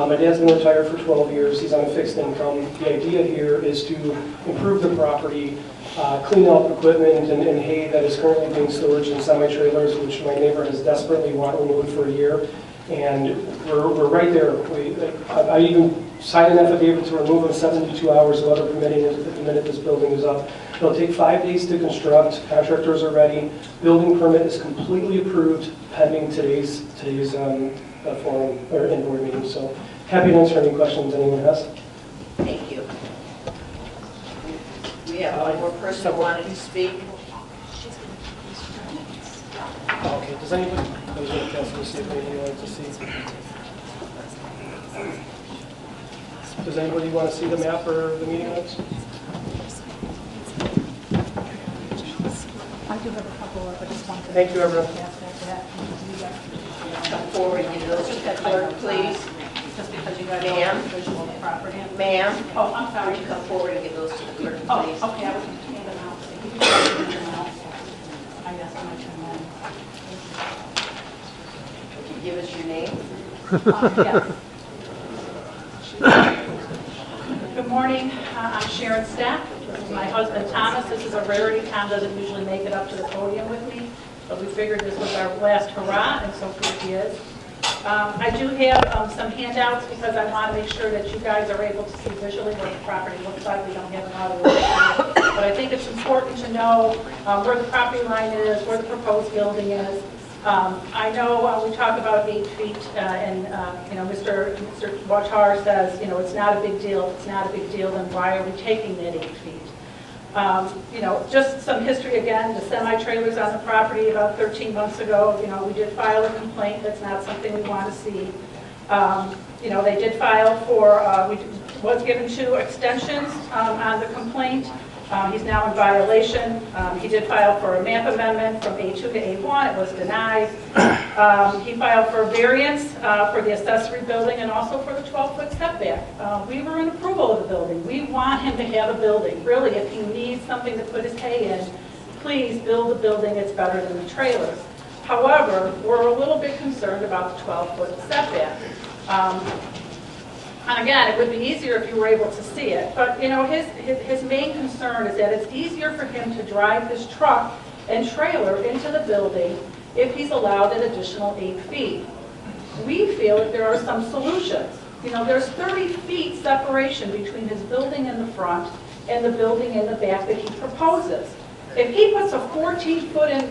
[SPEAKER 11] My dad's been retired for 12 years. He's on a fixed income. The idea here is to improve the property, clean up equipment and hay that is currently being stored in semi-trailers, which my neighbor has desperately wanted removed for a year. And we're right there. I even signed an affidavit to remove them 72 hours, weather permitting, the minute this building is up. It'll take 5 days to construct. Contractors are ready. Building permit is completely approved pending today's forum or in-board meeting. So happy to answer any questions anyone has.
[SPEAKER 15] Thank you. We have one more person who wanted to speak.
[SPEAKER 11] Okay, does anybody, I was going to ask to see if anybody would like to see. Does anybody want to see the map or the meeting notes?
[SPEAKER 18] I do have a couple, but just one.
[SPEAKER 11] Thank you, everyone.
[SPEAKER 15] Come forward and give those to the clerk, please.
[SPEAKER 18] Just because you got
[SPEAKER 15] Ma'am.
[SPEAKER 18] visual property.
[SPEAKER 15] Ma'am.
[SPEAKER 18] Oh, I'm sorry.
[SPEAKER 15] Would you come forward and give those to the clerk, please?
[SPEAKER 18] Oh, okay, I was going to hand them out. If you could hand them out, I guess I'm going to turn them.
[SPEAKER 15] Would you give us your name?
[SPEAKER 18] Yes. Good morning. I'm Sharon Stack. This is my husband Thomas. This is a rarity. Tom doesn't usually make it up to the podium with me, but we figured this was our last hurrah, and so here he is. I do have some handouts because I want to make sure that you guys are able to see visually what the property looks like. We don't have a lot of work, but I think it's important to know where the property line is, where the proposed building is. I know we talk about 8 feet, and you know, Mr. Watar says, you know, it's not a big deal. If it's not a big deal, then why are we taking that 8 feet? You know, just some history again, the semi-trailers on the property about 13 months ago, you know, we did file a complaint. That's not something we want to see. You know, they did file for, was given 2 extensions on the complaint. He's now in violation. He did file for a map amendment from A2 to A1. It was denied. He filed for a variance for the accessory building and also for the 12-foot setback. We were in approval of the building. We want him to have a building. Really, if he needs something to put his hay in, please build a building. It's better than the trailers. However, we're a little bit concerned about the 12-foot setback. And again, it would be easier if you were able to see it. But you know, his main concern is that it's easier for him to drive his truck and trailer into the building if he's allowed an additional 8 feet. We feel that there are some solutions. You know, there's 30 feet separation between his building in the front and the building in the back that he proposes. If he puts a 14-foot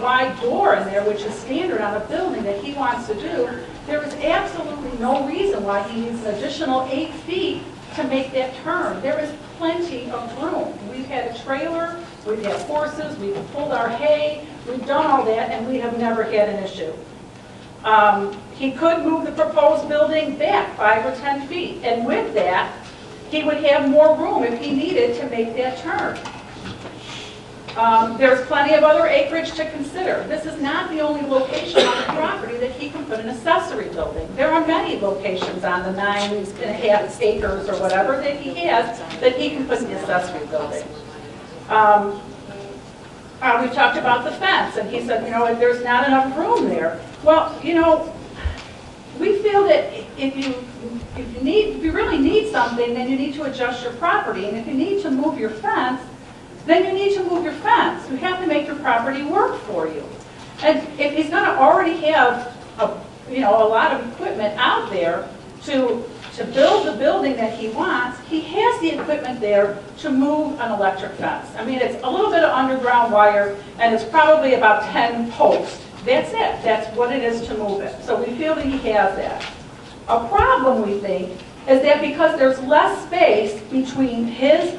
[SPEAKER 18] wide door in there, which is standard on a building that he wants to do, there is absolutely no reason why he needs an additional 8 feet to make that turn. There is plenty of room. We've had a trailer, we've had horses, we've pulled our hay, we've done all that, and we have never had an issue. He could move the proposed building back 5 or 10 feet, and with that, he would have more room if he needed to make that turn. There's plenty of other acreage to consider. This is not the only location on the property that he can put an accessory building. There are many locations on the 9.5 acres or whatever that he has that he can put an accessory building. We talked about the fence, and he said, you know, there's not enough room there. Well, you know, we feel that if you really need something, then you need to adjust your property, and if you need to move your fence, then you need to move your fence. You have to make your property work for you. And if he's going to already have a lot of equipment out there to build the building that he wants, he has the equipment there to move an electric fence. I mean, it's a little bit of underground wire, and it's probably about 10 posts. That's it. That's what it is to move it. So we feel that he has that. A problem, we think, is that because there's less space between his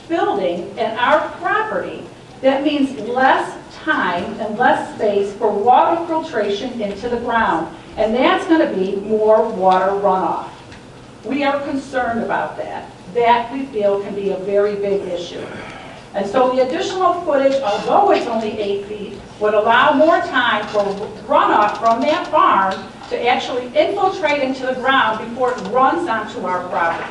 [SPEAKER 18] building and our property, that means less time and less space for water filtration into the ground. And that's going to be more water runoff. We are concerned about that. That we feel can be a very big issue. And so the additional footage, although it's only 8 feet, would allow more time for runoff from that farm to actually infiltrate into the ground before it runs onto our property.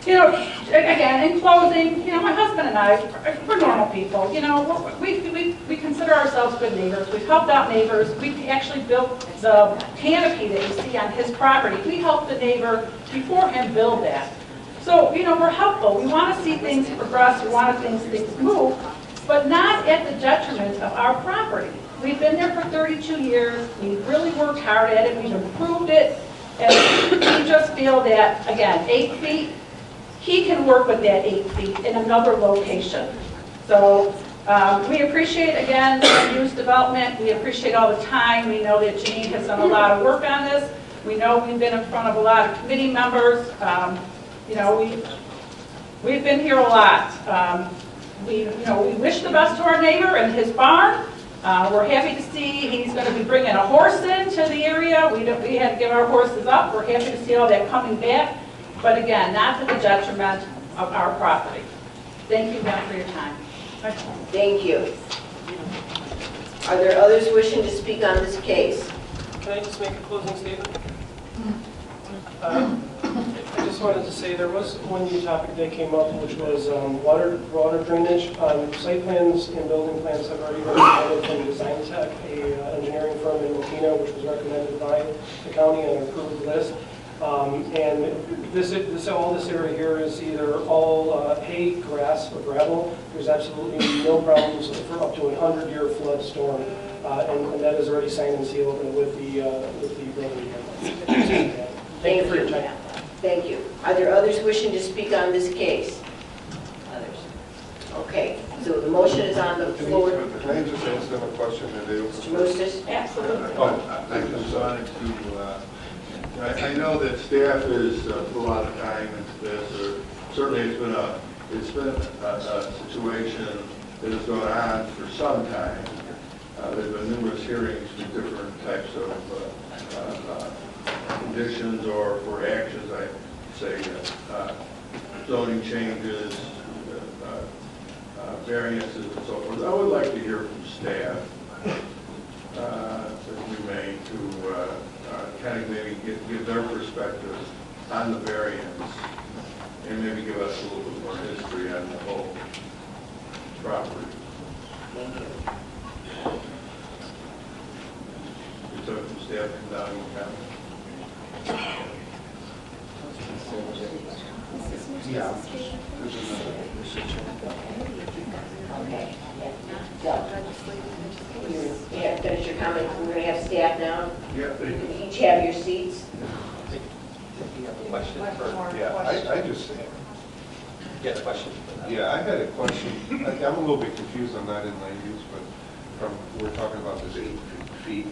[SPEAKER 18] You know, again, in closing, you know, my husband and I, we're normal people. You know, we consider ourselves good neighbors. We've helped out neighbors. We actually built the canopy that you see on his property. We helped the neighbor before him build that. So, you know, we're helpful. We want to see things progress. We want to see things move, but not at the detriment of our property. We've been there for 32 years. We've really worked hard at it. We've improved it. And we just feel that, again, 8 feet, he can work with that 8 feet in another location. So we appreciate, again, the youth development. We appreciate all the time. We know that Janine has done a lot of work on this. We know we've been in front of a lot of committee members. You know, we've been here a lot. We wish the best to our neighbor and his farm. We're happy to see he's going to be bringing a horse into the area. We had to give our horses up. We're happy to see all that coming back. But again, not to the detriment of our property. Thank you again for your time.
[SPEAKER 15] Thank you. Are there others wishing to speak on this case?
[SPEAKER 11] Can I just make a closing statement? I just wanted to say there was one new topic that came up, which was water drainage. Site plans and building plans have already been submitted from Design Tech, a engineering firm in Mokina, which was recommended by the county on an approved list. And all this area here is either all hay, grass, or gravel. There's absolutely no problems for up to a 100-year flood storm, and that is already signed and sealed with the building. Thank you for your time.
[SPEAKER 15] Thank you. Are there others wishing to speak on this case? Others? Okay, so the motion is on the floor.
[SPEAKER 13] Can I just ask them a question?
[SPEAKER 15] Mr. Pristess? Absolutely.
[SPEAKER 13] Oh, I just wanted to, I know that staff has put a lot of time into this, or certainly it's been a situation that has gone on for some time. There have been numerous hearings with different types of conditions or for actions, I say, zoning changes, variances and so forth. I would like to hear from staff, if we may, to kind of maybe give their perspective on the variance and maybe give us a little bit more history on the whole property. So if staff come down and comment.
[SPEAKER 15] Yeah. Okay. Yeah, finish your comments. We're going to have staff now.
[SPEAKER 13] Yeah.
[SPEAKER 15] You can each have your seats.
[SPEAKER 19] Question?
[SPEAKER 13] Yeah, I just...
[SPEAKER 19] Yeah, question.
[SPEAKER 13] Yeah, I had a question. I'm a little bit confused. I'm not in land use, but we're talking about this 8 feet.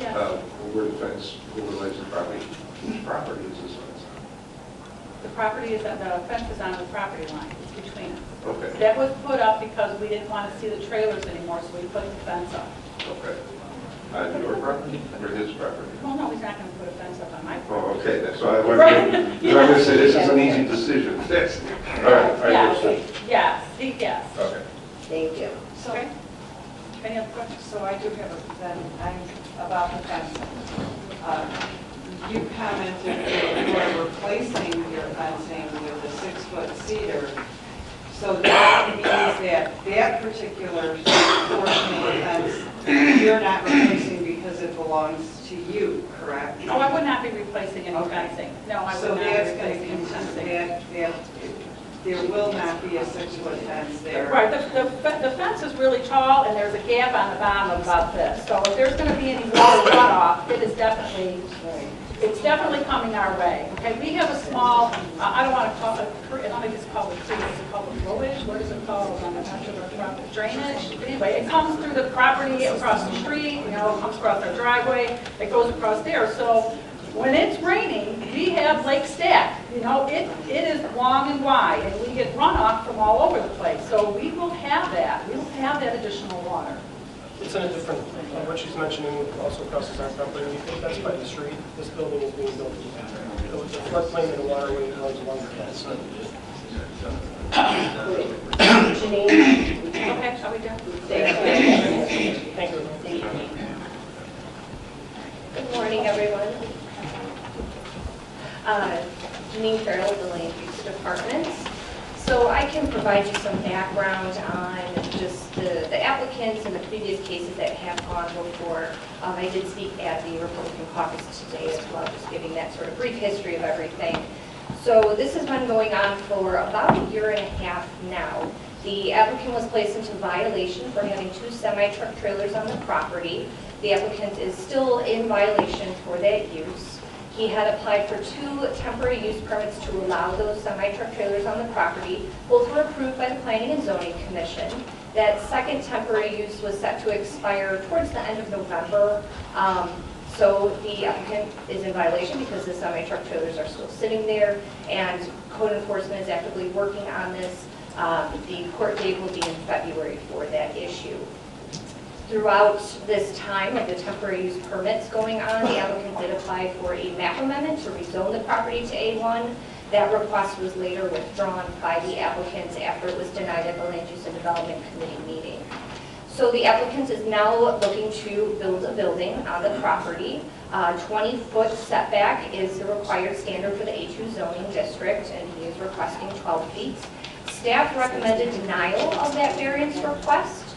[SPEAKER 18] Yeah.
[SPEAKER 13] Where the fence overlays the property. Whose property is this fence on?
[SPEAKER 18] The property is, the fence is on the property line, it's between us.
[SPEAKER 13] Okay.
[SPEAKER 18] That was put up because we didn't want to see the trailers anymore, so we put the fence up.
[SPEAKER 13] Okay. On your property or his property?
[SPEAKER 18] Well, no, he's not going to put a fence up on my
[SPEAKER 13] Oh,
[SPEAKER 18] property.
[SPEAKER 13] okay, that's why I wanted to, you're going to say this is an easy decision. That's, all right, I understand.
[SPEAKER 18] Yes, yes.
[SPEAKER 13] Okay.
[SPEAKER 15] Thank you.
[SPEAKER 18] Okay. Any other questions?
[SPEAKER 20] So I do have about the fence. You commented that you are replacing your fencing with a 6-foot cedar. So that means that particular portion of the fence, you're not replacing because it belongs to you, correct?
[SPEAKER 18] No, I would not be replacing any fencing. No, I would not be replacing fencing.
[SPEAKER 20] There will not be a 6-foot fence there.
[SPEAKER 18] Right, the fence is really tall, and there's a gap on the bottom of about this. So if there's going to be any water runoff, it is definitely, it's definitely coming our way. Okay, we have a small, I don't want to call it, I don't think it's called a creek, it's called a flowage. What is it called? I'm not sure what it's called. Drainage. Anyway, it comes through the property, across the street, it comes across our driveway, it goes across there. So when it's raining, we have lake stack. It is long and wide, and we get runoff from all over the place. So we will have that. We will have that additional water.
[SPEAKER 11] It's in a different, what she's mentioning also crosses our property. That's by the street. This building is being built in the background. So it's a floodplain and a waterway that runs along the fence.
[SPEAKER 15] Janine?
[SPEAKER 18] Okay, shall we go?
[SPEAKER 15] Thank you.
[SPEAKER 21] Good morning, everyone. Janine Farrell with the Land Use Department. So I can provide you some background on just the applicants and the previous cases that have gone before. I did speak at the Republican caucus today as well, just giving that sort of brief history of everything. So this has been going on for about a year and a half now. The applicant was placed into violation for having 2 semi-truck trailers on the property. The applicant is still in violation for that use. He had applied for 2 temporary use permits to allow those semi-truck trailers on the property. Both were approved by the Planning and Zoning Commission. That second temporary use was set to expire towards the end of November. So the applicant is in violation because the semi-truck trailers are still sitting there, and code enforcement is actively working on this. The court date will be in February for that issue. Throughout this time of the temporary use permits going on, the applicant did apply for a map amendment to rezone the property to A1. That request was later withdrawn by the applicant after it was denied at the Land Use and Development Committee meeting. So the applicant is now looking to build a building on the property. 20-foot setback is the required standard for the A2 zoning district, and he is requesting 12 feet. Staff recommended denial of that variance request.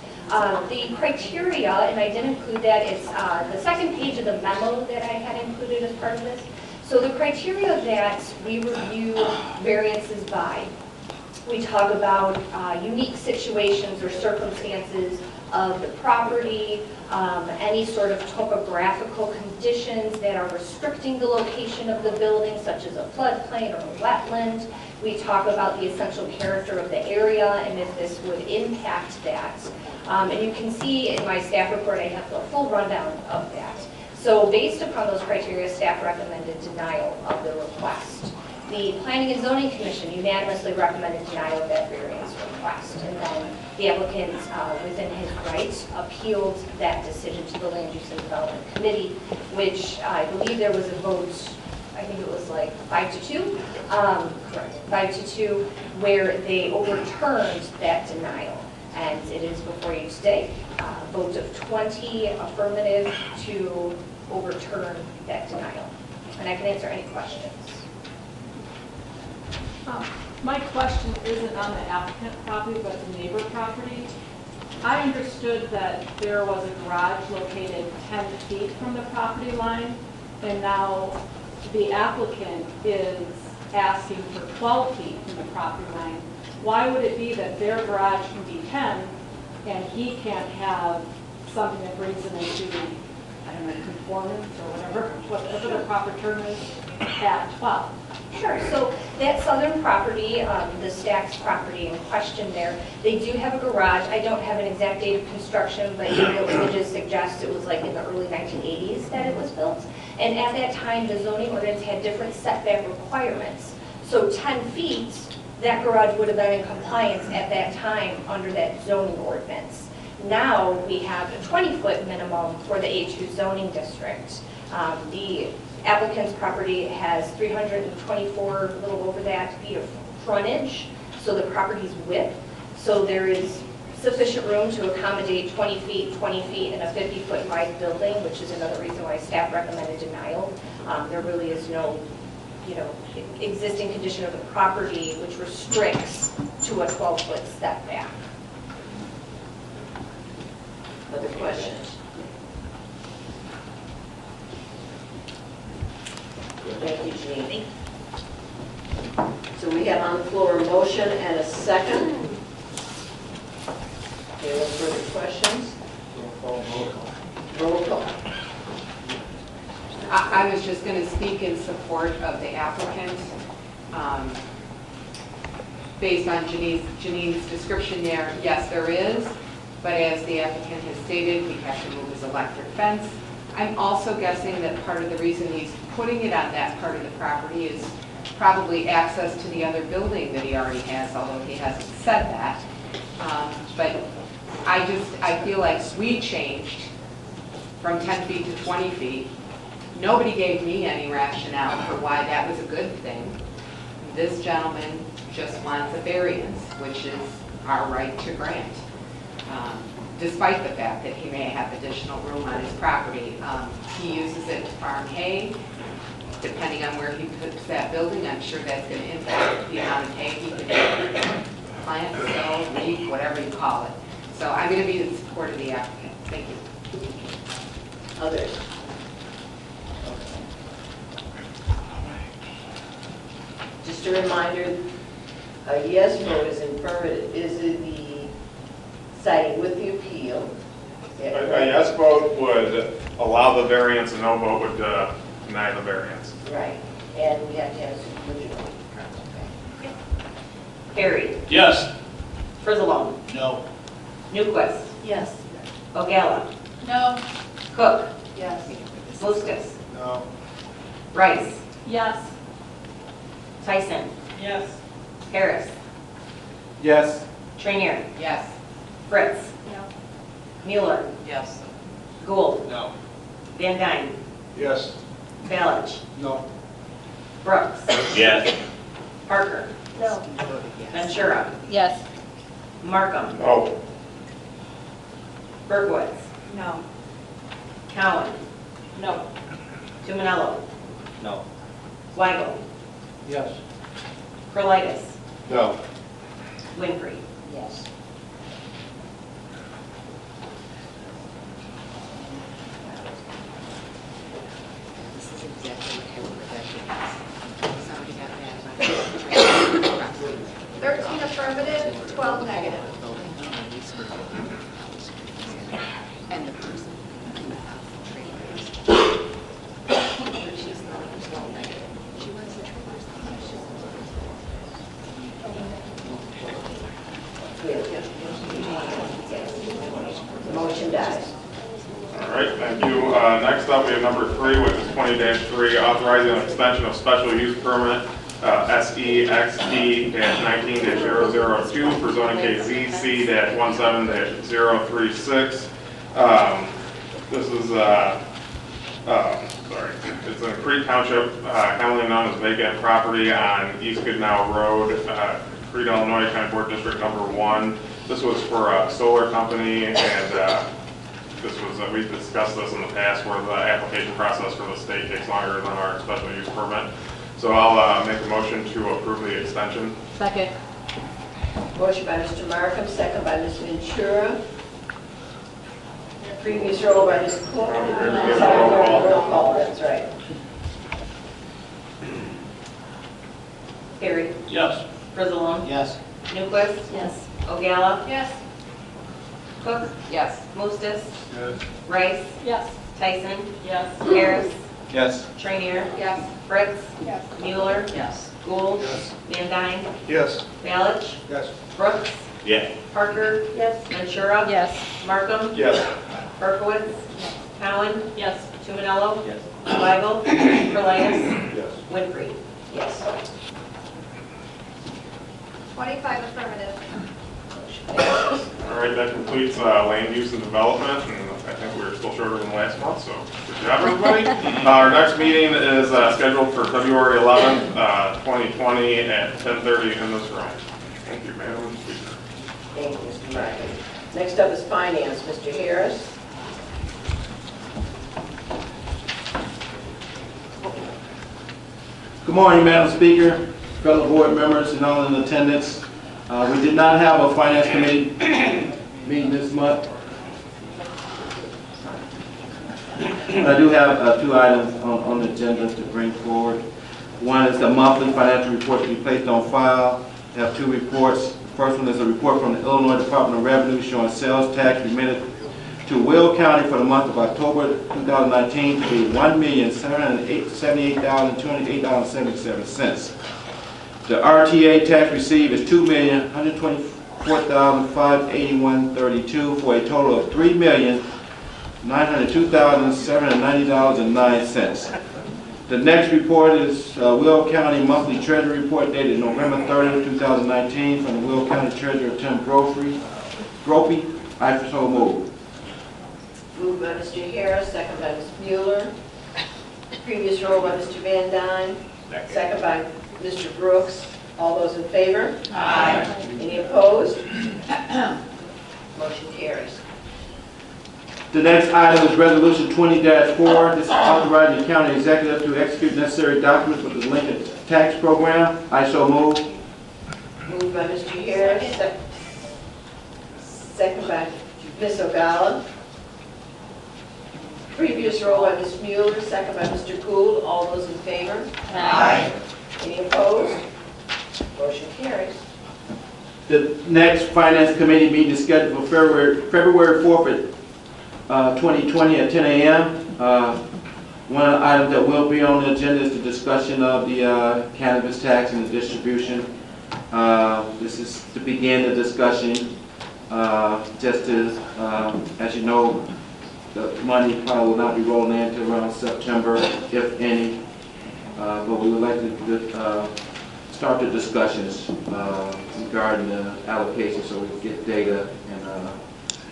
[SPEAKER 21] The criteria, and I did include that, it's the second page of the memo that I had included as part of this. So the criteria that we review variances by, we talk about unique situations or circumstances of the property, any sort of topographical conditions that are restricting the location of the building, such as a floodplain or a wetland. We talk about the essential character of the area and if this would impact that. And you can see in my staff report, I have the full rundown of that. So based upon those criteria, staff recommended denial of the request. The Planning and Zoning Commission unanimously recommended denial of that variance request. And then the applicant, within his rights, appealed that decision to the Land Use and Development Committee, which I believe there was a vote, I think it was like 5-2, correct, 5-2, where they overturned that denial. And it is before you today, vote of 20 affirmative to overturn that denial. And I can answer any questions.
[SPEAKER 2] My question isn't on the applicant property, but the neighbor property. I understood that there was a garage located 10 feet from the property line, and now the applicant is asking for 12 feet from the property line. Why would it be that their garage can be 10 and he can't have something that brings him into, I don't know, conformance or whatever the proper term is, at 12?
[SPEAKER 21] Sure. So that southern property, the Stacks property in question there, they do have a garage. I don't have an exact date of construction, but aerial images suggest it was like in the early 1980s that it was built. And at that time, the zoning ordinance had different setback requirements. So 10 feet, that garage would have been in compliance at that time under that zoning ordinance. Now we have a 20-foot minimum for the A2 zoning district. The applicant's property has 324, a little over that, feet of frontage, so the property's width. So there is sufficient room to accommodate 20 feet, and a 50-foot wide building, which is another reason why staff recommended denial. There really is no, existing condition of the property which restricts to a 12-foot setback.
[SPEAKER 15] Other questions? Thank you, Janine. So we have on the floor a motion and a second. Okay, no further questions? Roll call.
[SPEAKER 1] I was just going to speak in support of the applicant. Based on Janine's description there, yes, there is, but as the applicant has stated, we have to move his electric fence. I'm also guessing that part of the reason he's putting it on that part of the property is probably access to the other building that he already has, although he hasn't said that. But I feel like we changed from 10 feet to 20 feet. Nobody gave me any rationale for why that was a good thing. This gentleman just wants a variance, which is our right to grant, despite the fact that he may have additional room on his property. He uses it to farm hay. Depending on where he puts that building, I'm sure that's going to impact the amount of hay he can plant, sow, reap, whatever you call it. So I'm going to be in support of the applicant. Thank you.
[SPEAKER 15] Others? Just a reminder, a yes vote is affirmative. Is it the siding with the appeal?
[SPEAKER 16] A yes vote would allow the variance, a no vote would deny the variance.
[SPEAKER 15] Right, and we have to have a supermajority. Okay. Perry?
[SPEAKER 12] Yes.
[SPEAKER 15] Frizalone?
[SPEAKER 12] No.
[SPEAKER 15] Newquist?
[SPEAKER 21] Yes.
[SPEAKER 15] Ogalla?
[SPEAKER 21] No.
[SPEAKER 15] Cook?
[SPEAKER 21] Yes.
[SPEAKER 15] Muskas?
[SPEAKER 12] No.
[SPEAKER 15] Rice?
[SPEAKER 2] Yes.
[SPEAKER 15] Tyson?
[SPEAKER 2] Yes.
[SPEAKER 15] Harris?
[SPEAKER 12] Yes.
[SPEAKER 15] Trayneer?
[SPEAKER 1] Yes.
[SPEAKER 15] Fritz?
[SPEAKER 21] No.
[SPEAKER 15] Mueller?
[SPEAKER 1] Yes.
[SPEAKER 15] Gould?
[SPEAKER 12] No.
[SPEAKER 15] Van Dyne?
[SPEAKER 12] Yes.
[SPEAKER 15] Ballage?
[SPEAKER 12] No.
[SPEAKER 15] Brooks?
[SPEAKER 4] Yes.
[SPEAKER 15] Parker?
[SPEAKER 21] No.
[SPEAKER 15] Ventura?
[SPEAKER 5] Yes.
[SPEAKER 15] Markham?
[SPEAKER 16] No.
[SPEAKER 15] Berkowitz?
[SPEAKER 21] No.
[SPEAKER 15] Cowan?
[SPEAKER 2] No.
[SPEAKER 15] Tumanello?
[SPEAKER 4] No.
[SPEAKER 15] Weigel?
[SPEAKER 12] Yes.
[SPEAKER 15] Curlitis?
[SPEAKER 12] No.
[SPEAKER 15] Winfrey? Yes.
[SPEAKER 6] This is exactly what happened with that.
[SPEAKER 21] 12 negative.
[SPEAKER 5] And the person. She's not negative. She was the
[SPEAKER 15] Motion dies.
[SPEAKER 16] All right, thank you. Next up, we have number 3, which is 20-3, authorizing an extension of special use permit SEXP-19-002 for zoning case ZC-17-036. This is, it's in Crete Township, commonly known as vacant property on East Goodnow Road, Crete, Illinois, County Board District number 1. This was for a solar company, and this was, we've discussed this in the past, where the application process for the state takes longer than our special use permit. So I'll make a motion to approve the extension.
[SPEAKER 5] Second.
[SPEAKER 15] Motion by Mr. Markham, second by Ms. Ventura. Previous roll by Ms. Cook. Roll call, that's right.
[SPEAKER 6] Perry.
[SPEAKER 12] Yes.
[SPEAKER 6] Frizalone.
[SPEAKER 10] Yes.
[SPEAKER 6] Newquist.
[SPEAKER 5] Yes.
[SPEAKER 6] Ogalla.
[SPEAKER 18] Yes.
[SPEAKER 6] Cook.
[SPEAKER 5] Yes.
[SPEAKER 6] Mostes.
[SPEAKER 12] Yes.
[SPEAKER 6] Rice.
[SPEAKER 18] Yes.
[SPEAKER 6] Tyson.
[SPEAKER 18] Yes.
[SPEAKER 6] Harris.
[SPEAKER 12] Yes.
[SPEAKER 6] Trayneer.
[SPEAKER 18] Yes.
[SPEAKER 6] Fritz.
[SPEAKER 18] Yes.
[SPEAKER 6] Mueller.
[SPEAKER 5] Yes.
[SPEAKER 6] Gould.
[SPEAKER 12] Yes.
[SPEAKER 6] Van Dyne.
[SPEAKER 12] Yes.
[SPEAKER 6] Malich.
[SPEAKER 12] Yes.
[SPEAKER 6] Brooks.
[SPEAKER 4] Yeah.
[SPEAKER 6] Parker.
[SPEAKER 18] Yes.
[SPEAKER 6] Ventura.
[SPEAKER 5] Yes.
[SPEAKER 6] Markham.
[SPEAKER 12] Yes.
[SPEAKER 6] Berkowitz. Cowan.
[SPEAKER 18] Yes.
[SPEAKER 6] Tumanello.
[SPEAKER 12] Yes.
[SPEAKER 6] Weigel. Perlius.
[SPEAKER 12] Yes.
[SPEAKER 6] Winfrey.
[SPEAKER 15] Yes.
[SPEAKER 21] 25 affirmative.
[SPEAKER 16] All right, that completes land use and development, and I think we're still shorter than last month, so good job, everybody. Our next meeting is scheduled for February 11th, 2020 at 10:30 in this room. Thank you, Madam Speaker.
[SPEAKER 15] Thank you, Mr. Markham. Next up is finance, Mr. Harris.
[SPEAKER 14] Good morning, Madam Speaker, fellow board members, and all in attendance. We did not have a finance committee meeting this month. I do have 2 items on the agenda to bring forward. One is the monthly financial report to be placed on file. I have 2 reports. The first one is a report from the Illinois Department of Revenue showing sales tax remitted to Will County for the month of October 2019 to be $1,778,208.77. The RTA tax received is $2,124,581.32 for a total of $3,902,790.09. The next report is Will County Monthly Treasury Report dated November 30th, 2019 from the Will County Treasurer Tim Gropey. I so move.
[SPEAKER 15] Moved by Mr. Harris, second by Ms. Mueller. Previous roll by Mr. Van Dyne. Second by Mr. Brooks. All those in favor? Aye. Any opposed? Motion carries.
[SPEAKER 14] The next item is Resolution 20-4. This is authorizing the county executive to execute necessary documents for the Lincoln Tax Program. I so move.
[SPEAKER 15] Moved by Mr. Harris, second by Ms. Ogalla. Previous roll by Ms. Mueller, second by Mr. Gould. All those in favor? Aye. Any opposed? Motion carries.
[SPEAKER 14] The next Finance Committee meeting is scheduled for February 4th at 2020 at 10 a.m. One of the items that will be on the agenda is the discussion of the cannabis tax and the distribution. This is to begin the discussion. Just to, as you know, the money probably will not be rolling in until around September, if any. But we would like to start the discussions regarding the allocation so we can get data and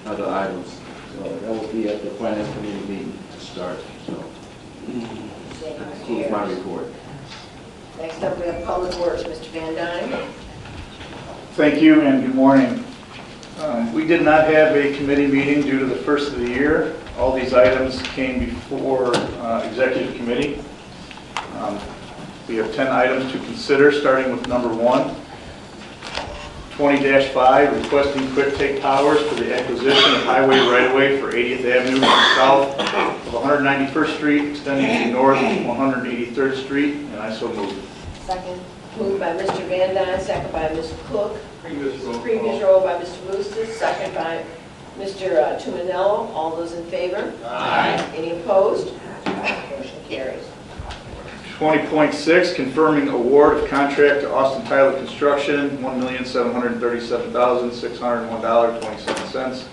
[SPEAKER 14] other items. So that will be at the Finance Committee meeting to start. So that concludes my report.
[SPEAKER 15] Next up, we have Public Works, Mr. Van Dyne.
[SPEAKER 8] Thank you and good morning. We did not have a committee meeting due to the first of the year. All these items came before executive committee. We have 10 items to consider, starting with number 1. 20-5, requesting quick take powers for the acquisition of highway right-of-way for 80th Avenue south of 191st Street, extending to north of 183rd Street, and I so move.
[SPEAKER 15] Second. Moved by Mr. Van Dyne, second by Ms. Cook. Previous roll by Mr. Pristess, second by Mr. Tumanello. All those in favor?
[SPEAKER 4] Aye.
[SPEAKER 15] Any opposed? Motion carries.
[SPEAKER 8] 20.6, confirming award of contract to Austin Tyler Construction, $1,737,601.27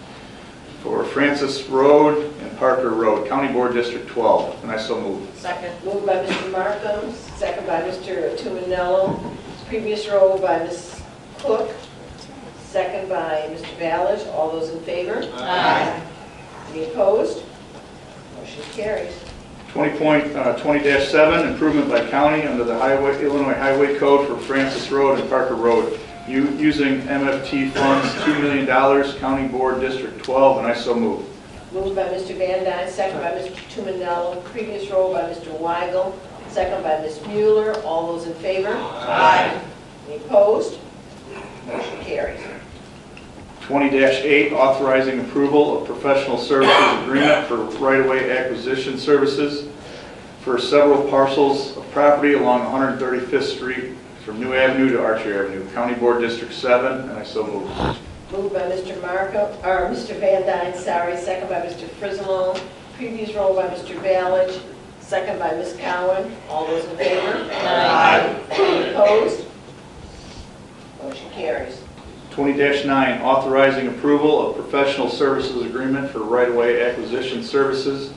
[SPEAKER 8] for Francis Road and Parker Road, County Board District 12, and I so move.
[SPEAKER 15] Second. Moved by Mr. Markham, second by Mr. Tumanello. Previous roll by Ms. Cook, second by Mr. Ballage. All those in favor?
[SPEAKER 4] Aye.
[SPEAKER 15] Any opposed? Motion carries.
[SPEAKER 8] 20.7, improvement by county under the Illinois Highway Code for Francis Road and Parker Road, using MFT funds, $2 million, County Board District 12, and I so move.
[SPEAKER 15] Moved by Mr. Van Dyne, second by Mr. Tumanello. Previous roll by Mr. Weigel, second by Ms. Mueller. All those in favor? Aye. Any opposed? Motion carries.
[SPEAKER 8] 20-8, authorizing approval of professional services agreement for right-of-way acquisition services for several parcels of property along 135th Street from New Avenue to Archer Avenue, County Board District 7, and I so move.
[SPEAKER 15] Moved by Mr. Mr. Van Dyne, second by Mr. Frizzolo. Previous roll by Mr. Ballage, second by Ms. Cowan. All those in favor? Aye. Any opposed? Motion carries.
[SPEAKER 8] 20-9, authorizing approval of professional services agreement for right-of-way acquisition services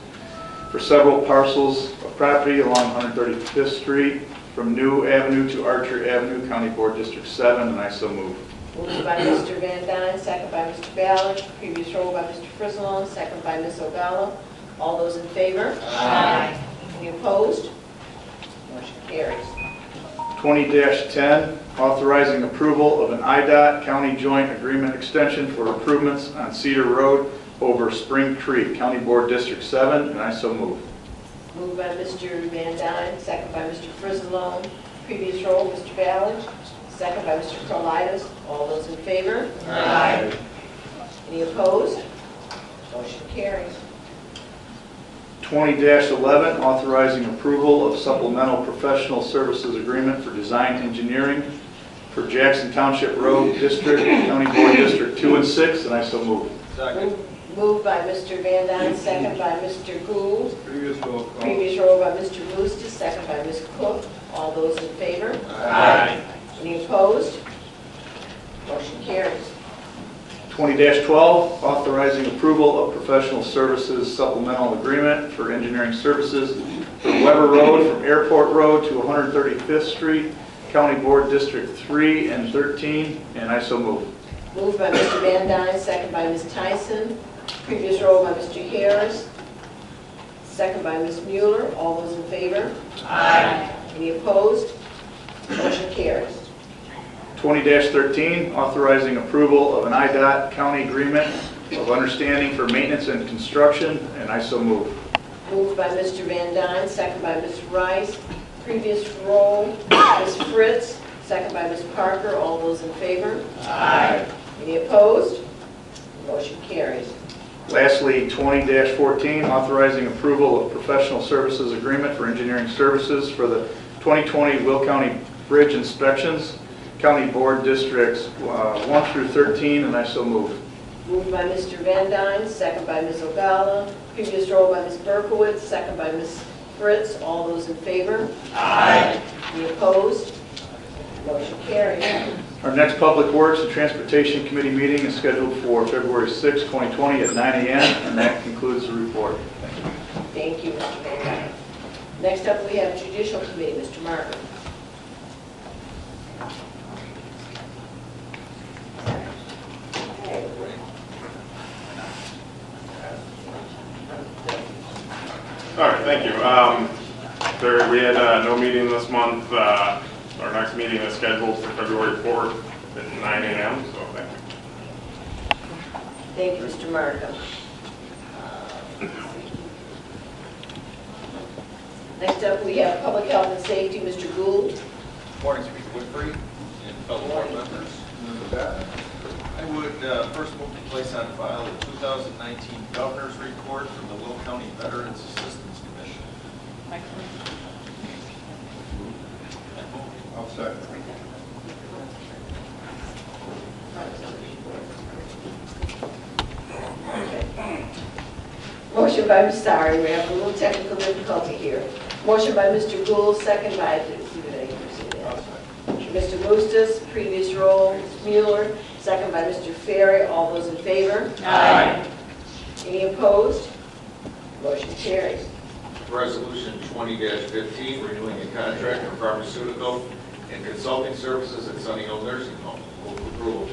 [SPEAKER 8] for several parcels of property along 135th Street from New Avenue to Archer Avenue, County Board District 7, and I so move.
[SPEAKER 15] Moved by Mr. Van Dyne, second by Mr. Ballard. Previous roll by Mr. Frizzolo, second by Ms. O'Gallo. All those in favor? Aye. Any opposed? Motion carries.
[SPEAKER 8] 20-10, authorizing approval of an IDOT County Joint Agreement extension for improvements on Cedar Road over Spring Creek, County Board District 7, and I so move.
[SPEAKER 15] Moved by Mr. Van Dyne, second by Mr. Frizzolo. Previous roll, Mr. Ballard, second by Mr. Carlitis. All those in favor? Aye. Any opposed? Motion carries.
[SPEAKER 8] 20-11, authorizing approval of supplemental professional services agreement for design engineering for Jackson Township Road District, County Board District 2 and 6, and I so move.
[SPEAKER 15] Second. Moved by Mr. Van Dyne, second by Mr. Gould.
[SPEAKER 13] Previous roll call.
[SPEAKER 15] Previous roll by Mr. Boostis, second by Ms. Cook. All those in favor?
[SPEAKER 4] Aye.
[SPEAKER 15] Any opposed? Motion carries.
[SPEAKER 8] 20-12, authorizing approval of professional services supplemental agreement for engineering services for Weber Road from Airport Road to 135th Street, County Board District 3 and 13, and I so move.
[SPEAKER 15] Moved by Mr. Van Dyne, second by Ms. Tyson. Previous roll by Mr. Harris, second by Ms. Mueller. All those in favor? Aye. Any opposed? Motion carries.
[SPEAKER 8] 20-13, authorizing approval of an IDOT county agreement of understanding for maintenance and construction, and I so move.
[SPEAKER 15] Moved by Mr. Van Dyne, second by Ms. Rice. Previous roll, Ms. Fritz, second by Ms. Parker. All those in favor?
[SPEAKER 8] Aye.
[SPEAKER 15] Any opposed? Motion carries.
[SPEAKER 8] Lastly, 20-14, authorizing approval of professional services agreement for engineering services for the 2020 Will County Bridge inspections, County Board Districts 1 through 13, and I so move.
[SPEAKER 15] Moved by Mr. Van Dyne, second by Ms. O'Gala. Previous roll by Ms. Berkowitz, second by Ms. Fritz. All those in favor? Aye. Any opposed? Motion carries.
[SPEAKER 8] Our next Public Works and Transportation Committee meeting is scheduled for February 6, 2020 at 9 a.m., and that concludes the report.
[SPEAKER 15] Thank you, Mr. Van Dyne. Next up, we have Judicial Committee, Mr. Markham.
[SPEAKER 16] All right, thank you. We had no meeting this month. Our next meeting is scheduled for February 4th at 9 a.m., so thank you.
[SPEAKER 15] Thank you, Mr. Markham. Next up, we have Public Health and Safety, Mr. Gould.
[SPEAKER 9] Morning, Speaker Woodbury and fellow board members. I would first move to place on file the 2019 Governor's Report from the Will County Veterans Assistance Commission.
[SPEAKER 13] I'll second.
[SPEAKER 15] Motion by, sorry, we have a little technical difficulty here. Motion by Mr. Gould, second by, Mr. Pristess, previous roll, Ms. Mueller, second by Mr. Ferry. All those in favor?
[SPEAKER 9] Aye.
[SPEAKER 15] Any opposed? Motion carries.
[SPEAKER 9] Resolution 20-15, renewing a contract for pharmaceutical and consulting services at Sunny Hill Nursing Home. Move approval.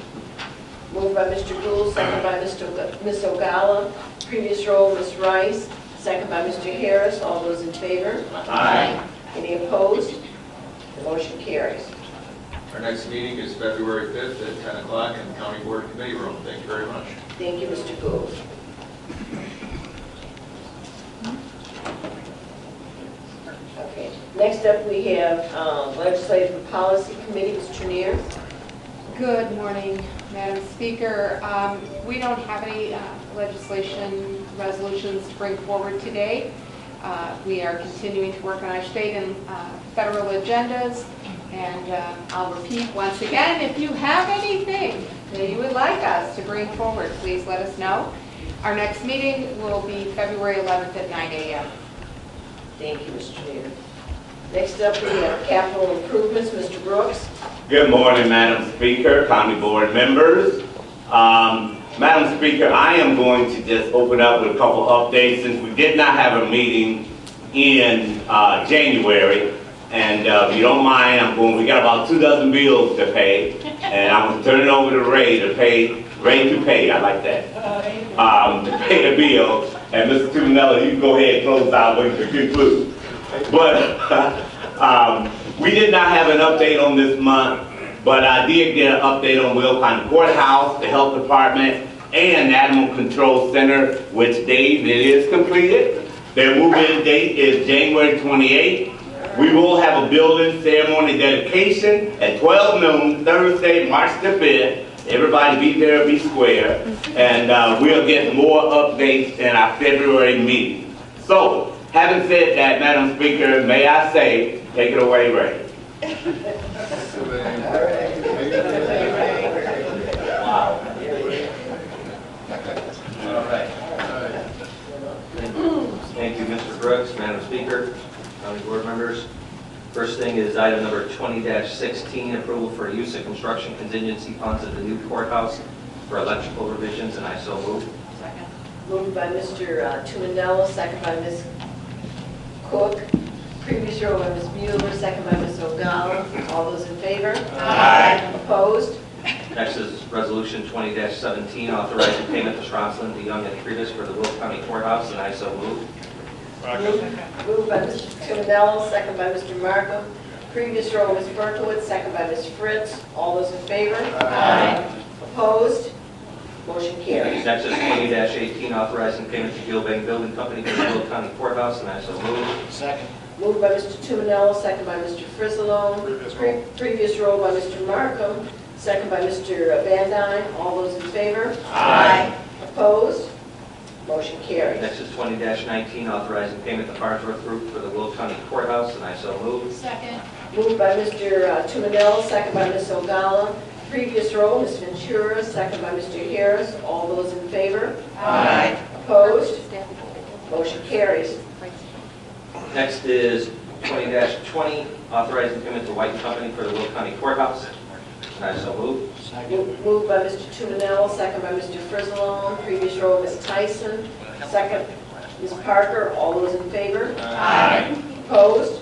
[SPEAKER 15] Moved by Mr. Gould, second by Ms. Ogala, previous roll, Ms. Rice, second by Mr. Harris. All those in favor?
[SPEAKER 9] Aye.
[SPEAKER 15] Any opposed? The motion carries.
[SPEAKER 9] Our next meeting is February 5th at 10 o'clock in the County Board Committee Room. Thank you very much.
[SPEAKER 15] Thank you, Mr. Gould. Okay. Next up, we have Legislative and Policy Committee, Ms. Trayneer.
[SPEAKER 1] Good morning, Madam Speaker. We don't have any legislation resolutions to bring forward today. We are continuing to work on our state and federal agendas. And I'll repeat once again, if you have anything that you would like us to bring forward, please let us know. Our next meeting will be February 11th at 9 a.m.
[SPEAKER 15] Thank you, Mr. Trayneer. Next up, we have capital improvements, Mr. Brooks.
[SPEAKER 4] Good morning, Madam Speaker, County Board members. Madam Speaker, I am going to just open up with a couple updates since we did not have a meeting in January. And if you don't mind, we got about 24 bills to pay, and I'm going to turn it over to Ray to pay, I like that, to pay the bills. And Mr. Tuminelli, you can go ahead and close out when you conclude. But we did not have an update on this month, but I did get an update on Will County Courthouse, the Health Department, and the Animal Control Center, which Dave, it is completed. Their move-in date is January 28th. We will have a building ceremony dedication at 12 noon, Thursday, March the 5th. Everybody be there, be square. And we'll get more updates in our February meeting. So, having said that, Madam Speaker, may I say, take it away, Ray.
[SPEAKER 7] Wow. All right. Thank you, Mr. Brooks, Madam Speaker, County Board members. First thing is item number 20-16, approval for use of construction contingency funds at the new courthouse for electrical revisions, and I so move.
[SPEAKER 15] Second. Moved by Mr. Tuminello, second by Ms. Cook. Previous row by Ms. Mueller, second by Ms. Ogala. All those in favor? Aye. Opposed?
[SPEAKER 7] Next is resolution 20-17, authorizing payment to Schronslin, DeYoung, and Pristess for the Will County Courthouse, and I so move.
[SPEAKER 15] Moved by Mr. Tuminello, second by Mr. Markham. Previous row, Ms. Berkowitz, second by Ms. Fritz. All those in favor? Aye. Opposed? Motion carries.
[SPEAKER 7] Next is 20-18, authorizing payment to Gilbane Building Company for the Will County Courthouse, and I so move.
[SPEAKER 11] Second.
[SPEAKER 15] Moved by Mr. Tuminello, second by Mr. Frizzalone. Previous row by Mr. Markham, second by Mr. Van Dyne. All those in favor? Aye. Opposed? Motion carries.
[SPEAKER 7] Next is 20-19, authorizing payment to Farnsworth Group for the Will County Courthouse, and I so move.
[SPEAKER 21] Second.
[SPEAKER 15] Moved by Mr. Tuminello, second by Ms. Ogala. Previous row, Ms. Ventura, second by Mr. Harris. All those in favor? Aye. Opposed? Motion carries.
[SPEAKER 7] Next is 20-20, authorizing payment to White and Company for the Will County Courthouse, and I so move.
[SPEAKER 15] Moved by Mr. Tuminello, second by Mr. Frizzalone. Previous row, Ms. Tyson, second Ms. Parker. All those in favor? Aye. Opposed?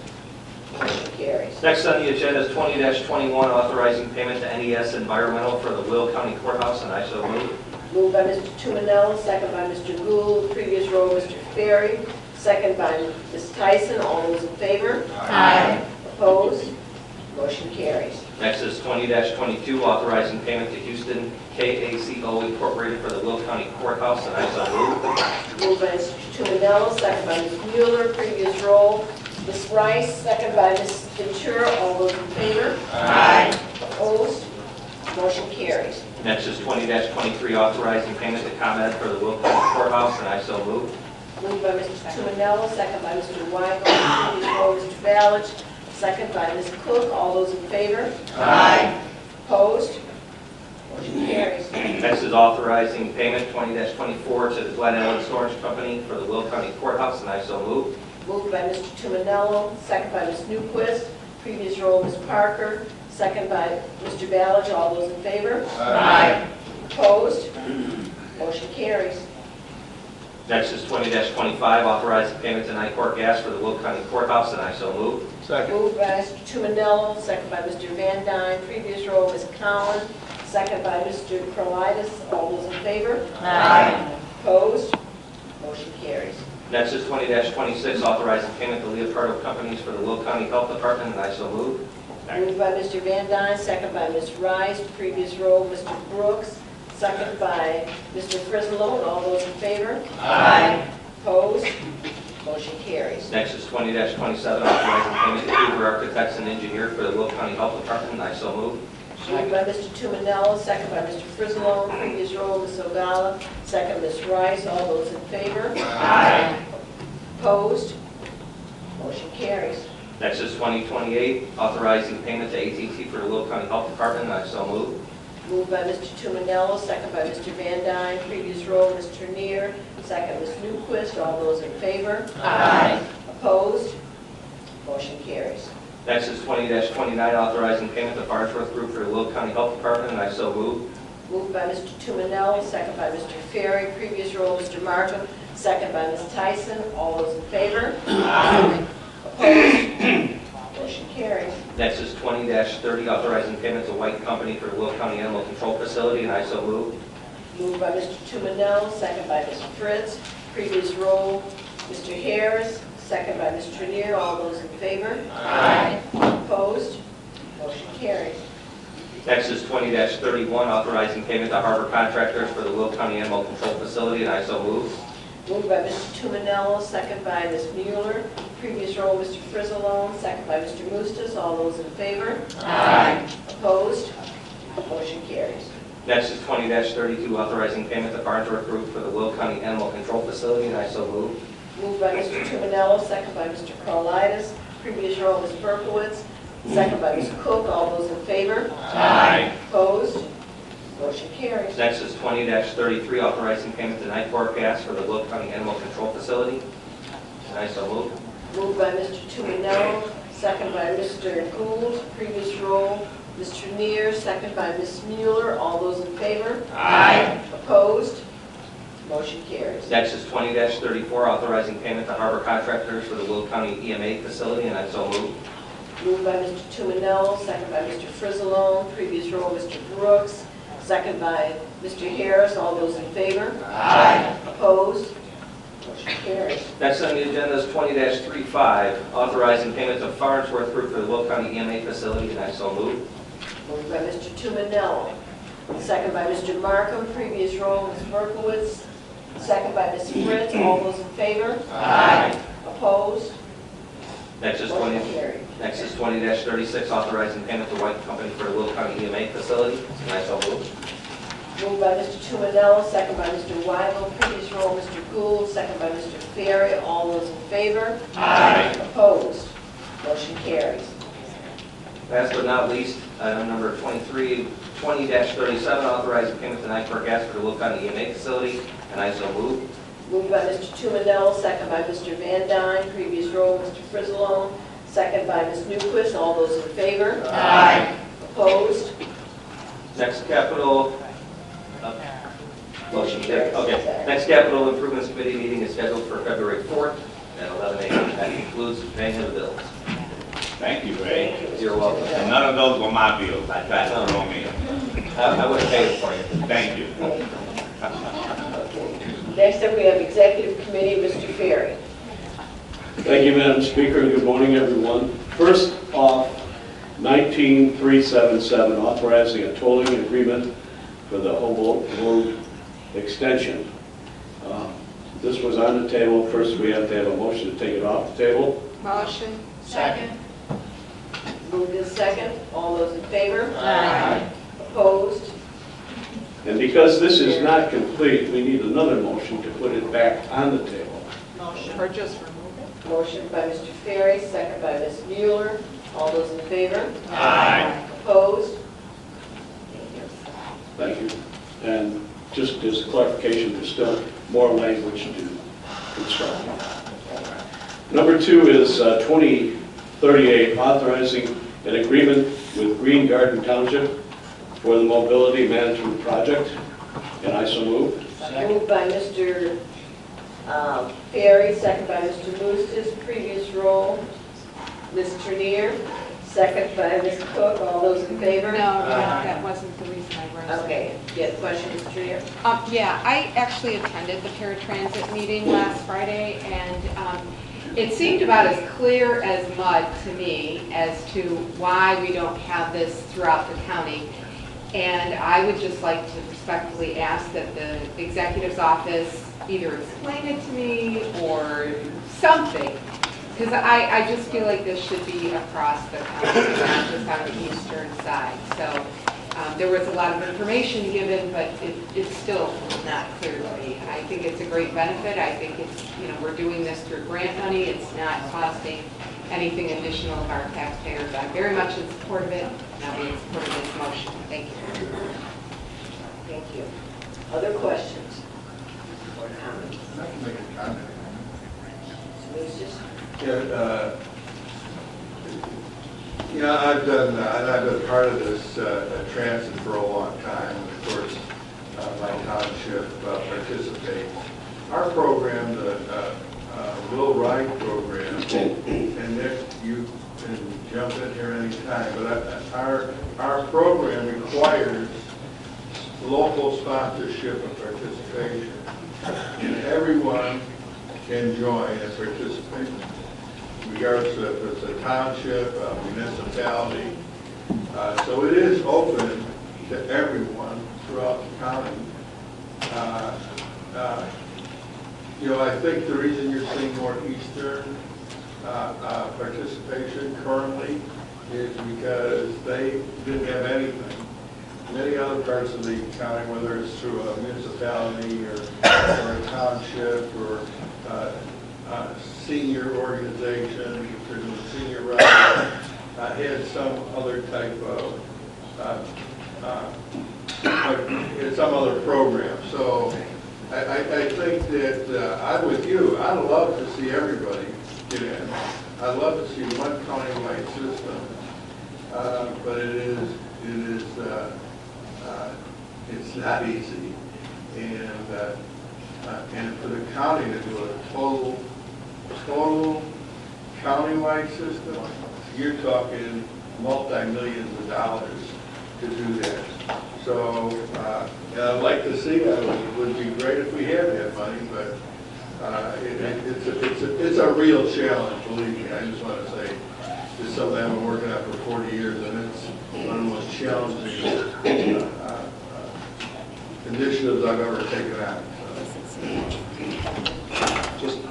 [SPEAKER 15] Motion carries.
[SPEAKER 7] Next on the agenda is 20-21, authorizing payment to NES Environmental for the Will County Courthouse, and I so move.
[SPEAKER 15] Moved by Mr. Tuminello, second by Mr. Gould. Previous row, Mr. Ferry, second by Ms. Tyson. All those in favor? Aye. Opposed? Motion carries.
[SPEAKER 7] Next is 20-22, authorizing payment to Houston KACO Incorporated for the Will County Courthouse, and I so move.
[SPEAKER 15] Moved by Mr. Tuminello, second by Ms. Mueller. Previous roll, Ms. Rice, second by Ms. Ventura. All those in favor? Aye. Opposed? Motion carries.
[SPEAKER 7] Next is 20-23, authorizing payment to ComEd for the Will County Courthouse, and I so move.
[SPEAKER 15] Moved by Mr. Tuminello, second by Mr. Weigel. Previous roll, Mr. Ballage, second by Ms. Cook. All those in favor? Aye. Opposed? Motion carries.
[SPEAKER 7] Next is authorizing payment 20-24 to the Glen Ellen Storage Company for the Will County Courthouse, and I so move.
[SPEAKER 15] Moved by Mr. Tuminello, second by Ms. Newquist. Previous roll, Ms. Parker, second by Mr. Ballage. All those in favor?
[SPEAKER 7] Aye.
[SPEAKER 15] Opposed? Motion carries.
[SPEAKER 7] Next is 20-25, authorizing payment to Nycor Gas for the Will County Courthouse, and I so move.
[SPEAKER 15] Moved by Mr. Tuminello, second by Mr. Van Dyne. Previous roll, Ms. Cowan, second by Mr. Karlitis. All those in favor?
[SPEAKER 7] Aye.
[SPEAKER 15] Opposed? Motion carries.
[SPEAKER 7] Next is 20-26, authorizing payment to Leopardo Companies for the Will County Health Department, and I so move.
[SPEAKER 15] Moved by Mr. Van Dyne, second by Ms. Rice. Previous roll, Mr. Brooks, second by Mr. Frislow. All those in favor?
[SPEAKER 7] Aye.
[SPEAKER 15] Opposed? Motion carries.
[SPEAKER 7] Next is 20-27, authorizing payment to Hoover Architects and Engineer for the Will County Health Department, and I so move.
[SPEAKER 15] Moved by Mr. Tuminello, second by Mr. Frislow. Previous roll, Ms. Ogala, second Ms. Rice. All those in favor?
[SPEAKER 7] Aye.
[SPEAKER 15] Opposed? Motion carries.
[SPEAKER 7] Next is 20-28, authorizing payment to AT&T for the Will County Health Department, and I so move.
[SPEAKER 15] Moved by Mr. Tuminello, second by Mr. Van Dyne. Previous roll, Ms. Trayneer, second Ms. Newquist. All those in favor?
[SPEAKER 7] Aye.
[SPEAKER 15] Opposed? Motion carries.
[SPEAKER 7] Next is 20-29, authorizing payment to Farnsworth Group for the Will County Health Department, and I so move.
[SPEAKER 15] Moved by Mr. Tuminello, second by Mr. Ferry. Previous roll, Mr. Markham, second by Ms. Tyson. All those in favor?
[SPEAKER 7] Aye.
[SPEAKER 15] Opposed? Motion carries.
[SPEAKER 7] Next is 20-30, authorizing payment to White Company for the Will County Animal Control Facility, and I so move.
[SPEAKER 15] Moved by Mr. Tuminello, second by Mr. Fritz. Previous roll, Mr. Harris, second by Ms. Trayneer. All those in favor?
[SPEAKER 7] Aye.
[SPEAKER 15] Opposed? Motion carries.
[SPEAKER 7] Next is 20-31, authorizing payment to Harbor Contractors for the Will County Animal Control Facility, and I so move.
[SPEAKER 15] Moved by Mr. Tuminello, second by Ms. Mueller. Previous roll, Mr. Frizzalone, second by Mr. Mustis. All those in favor?
[SPEAKER 7] Aye.
[SPEAKER 15] Opposed? Motion carries.
[SPEAKER 7] Next is 20-32, authorizing payment to Farnsworth Group for the Will County Animal Control Facility, and I so move.
[SPEAKER 15] Moved by Mr. Tuminello, second by Mr. Karlitis. Previous roll, Ms. Berkowitz, second by Ms. Cook. All those in favor?
[SPEAKER 7] Aye.
[SPEAKER 15] Opposed? Motion carries.
[SPEAKER 7] Next is 20-33, authorizing payment to Nycor Gas for the Will County Animal Control Facility, and I so move.
[SPEAKER 15] Moved by Mr. Tuminello, second by Mr. Gould. Previous roll, Ms. Trayneer, second by Ms. Mueller. All those in favor?
[SPEAKER 7] Aye.
[SPEAKER 15] Opposed? Motion carries.
[SPEAKER 7] Next is 20-34, authorizing payment to Harbor Contractors for the Will County EMA Facility, and I so move.
[SPEAKER 15] Moved by Mr. Tuminello, second by Mr. Frizzalone. Previous roll, Mr. Brooks, second by Mr. Harris. All those in favor?
[SPEAKER 7] Aye.
[SPEAKER 15] Opposed? Motion carries.
[SPEAKER 7] Next on the agenda is 20-35, authorizing payment to Farnsworth Group for the Will County EMA Facility, and I so move.
[SPEAKER 15] Moved by Mr. Tuminello, second by Mr. Markham. Previous roll, Ms. Berkowitz, second by Ms. Fritz. All those in favor?
[SPEAKER 7] Aye.
[SPEAKER 15] Opposed?
[SPEAKER 7] Next is
[SPEAKER 15] Motion carried.
[SPEAKER 7] 20-36, authorizing payment to White Company for the Will County EMA Facility, and I so move.
[SPEAKER 15] Moved by Mr. Tuminello, second by Mr. Weigel. Previous roll, Mr. Gould, second by Mr. Ferry. All those in favor?
[SPEAKER 7] Aye.
[SPEAKER 15] Opposed? Motion carries.
[SPEAKER 7] Last but not least, item number 20-37, authorizing payment to Nycor Gas for the Will County EMA Facility, and I so move.
[SPEAKER 15] Moved by Mr. Tuminello, second by Mr. Van Dyne. Previous roll, Mr. Frizzalone, second by Ms. Newquist. All those in favor?
[SPEAKER 7] Aye.
[SPEAKER 15] Opposed?
[SPEAKER 7] Next capital, motion carried. Okay. Next capital improvements committee meeting is scheduled for February 4th at 11 a.m. That concludes paying of the bills.
[SPEAKER 4] Thank you, Ray.
[SPEAKER 7] You're welcome.
[SPEAKER 4] And none of those were my bills. That's on me.
[SPEAKER 7] I would have paid it for you.
[SPEAKER 4] Thank you.
[SPEAKER 15] Next up, we have Executive Committee, Mr. Ferry.
[SPEAKER 17] Thank you, Madam Speaker, and good morning, everyone. First off, 19377, authorizing a tolling agreement for the Houbolt Road extension. This was on the table. First, we have to have a motion to take it off the table.
[SPEAKER 1] Motion. Second.
[SPEAKER 15] Moved in second. All those in favor?
[SPEAKER 1] Aye.
[SPEAKER 15] Opposed?
[SPEAKER 17] And because this is not complete, we need another motion to put it back on the table.
[SPEAKER 1] Motion. Or just remove it.
[SPEAKER 15] Motion by Mr. Ferry, second by Ms. Mueller. All those in favor?
[SPEAKER 4] Aye.
[SPEAKER 15] Opposed?
[SPEAKER 17] Thank you. And just as clarification, there's still more language to construct. Number 2 is 2038, authorizing an agreement with Green Garden Township for the mobility management project. And I so move.
[SPEAKER 15] Moved by Mr. Ferry, second by Mr. Moose, his previous role. Ms. Trayneer, second by Ms. Cook. All those in favor?
[SPEAKER 1] No, that wasn't the reason I rose.
[SPEAKER 15] Okay. Yeah, question, Ms. Trayneer?
[SPEAKER 1] Yeah, I actually attended the paratransit meeting last Friday, and it seemed about as clear as mud to me as to why we don't have this throughout the county. And I would just like to respectfully ask that the executive's office either explain it to me or something, because I just feel like this should be across the county, not just on the eastern side. So there was a lot of information given, but it's still not clear to me. I think it's a great benefit. I think it's, we're doing this through grant money. It's not costing anything additional of our taxpayers. I'm very much in support of it, and I'll be in support of this motion. Thank you.
[SPEAKER 15] Thank you. Other questions?
[SPEAKER 13] I can make a comment. I've been part of this transit for a long time. Of course, my township participates. Our program, the Will Ride program, and Nick, you can jump in here anytime, but our program requires local sponsorship and participation. And everyone can join and participate, regardless of if it's a township, a municipality. So it is open to everyone throughout the county. I think the reason you're seeing more Eastern participation currently is because they didn't have anything. Many other parts of the county, whether it's through a municipality or a township or senior organization, if there's a senior rider, had some other type of, some other program. So I think that I'm with you. I'd love to see everybody get in. I'd love to see one county-wide system, but it's not easy. And for the county to do a total county-wide system, you're talking multi-millions of dollars to do that. So, I'd like to see that. It would be great if we had that money, but it's a real challenge, believe me. I just want to say it's something I've been working on for 40 years, and it's one of the most challenging initiatives I've ever taken on.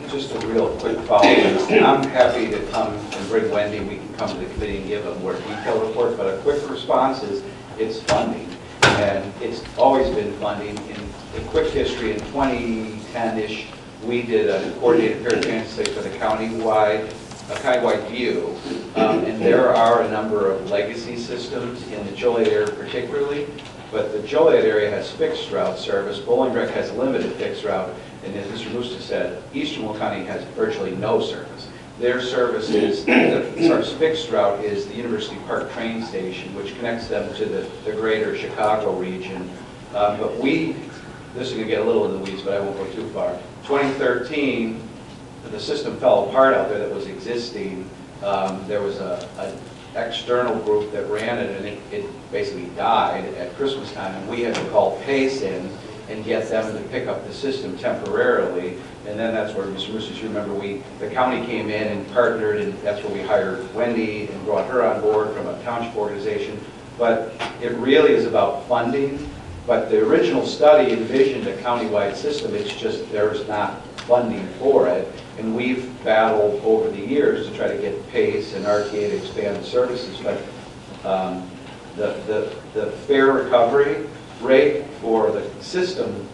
[SPEAKER 3] Just a real quick follow-up. I'm happy to come and bring Wendy. We can come to the committee and give a more detailed report, but a quick response is it's funding. And it's always been funding. In the quick history, in 2010-ish, we did a coordinated paratransit for the countywide view. And there are a number of legacy systems in the Joliet area particularly, but the Joliet area has fixed route service. Bolingbrook has limited fixed route. And as Mr. Musta said, Eastern Will County has virtually no service. Their service is, as far as fixed route, is the University Park train station, which connects them to the greater Chicago region. But this is going to get a little in the weeds, but I won't go too far. 2013, the system fell apart out there that was existing. There was an external group that ran it, and it basically died at Christmas time, and we had to call Pace in and get them to pick up the system temporarily. And then that's where, Mr. Roosevelt, you remember, the county came in and partnered, and that's where we hired Wendy and brought her on board from a township organization. But it really is about funding. But the original study envisioned a countywide system. It's just there's not funding for it. And we've battled over the years to try to get PACE and RTA to expand the services. But the fare recovery rate for the system,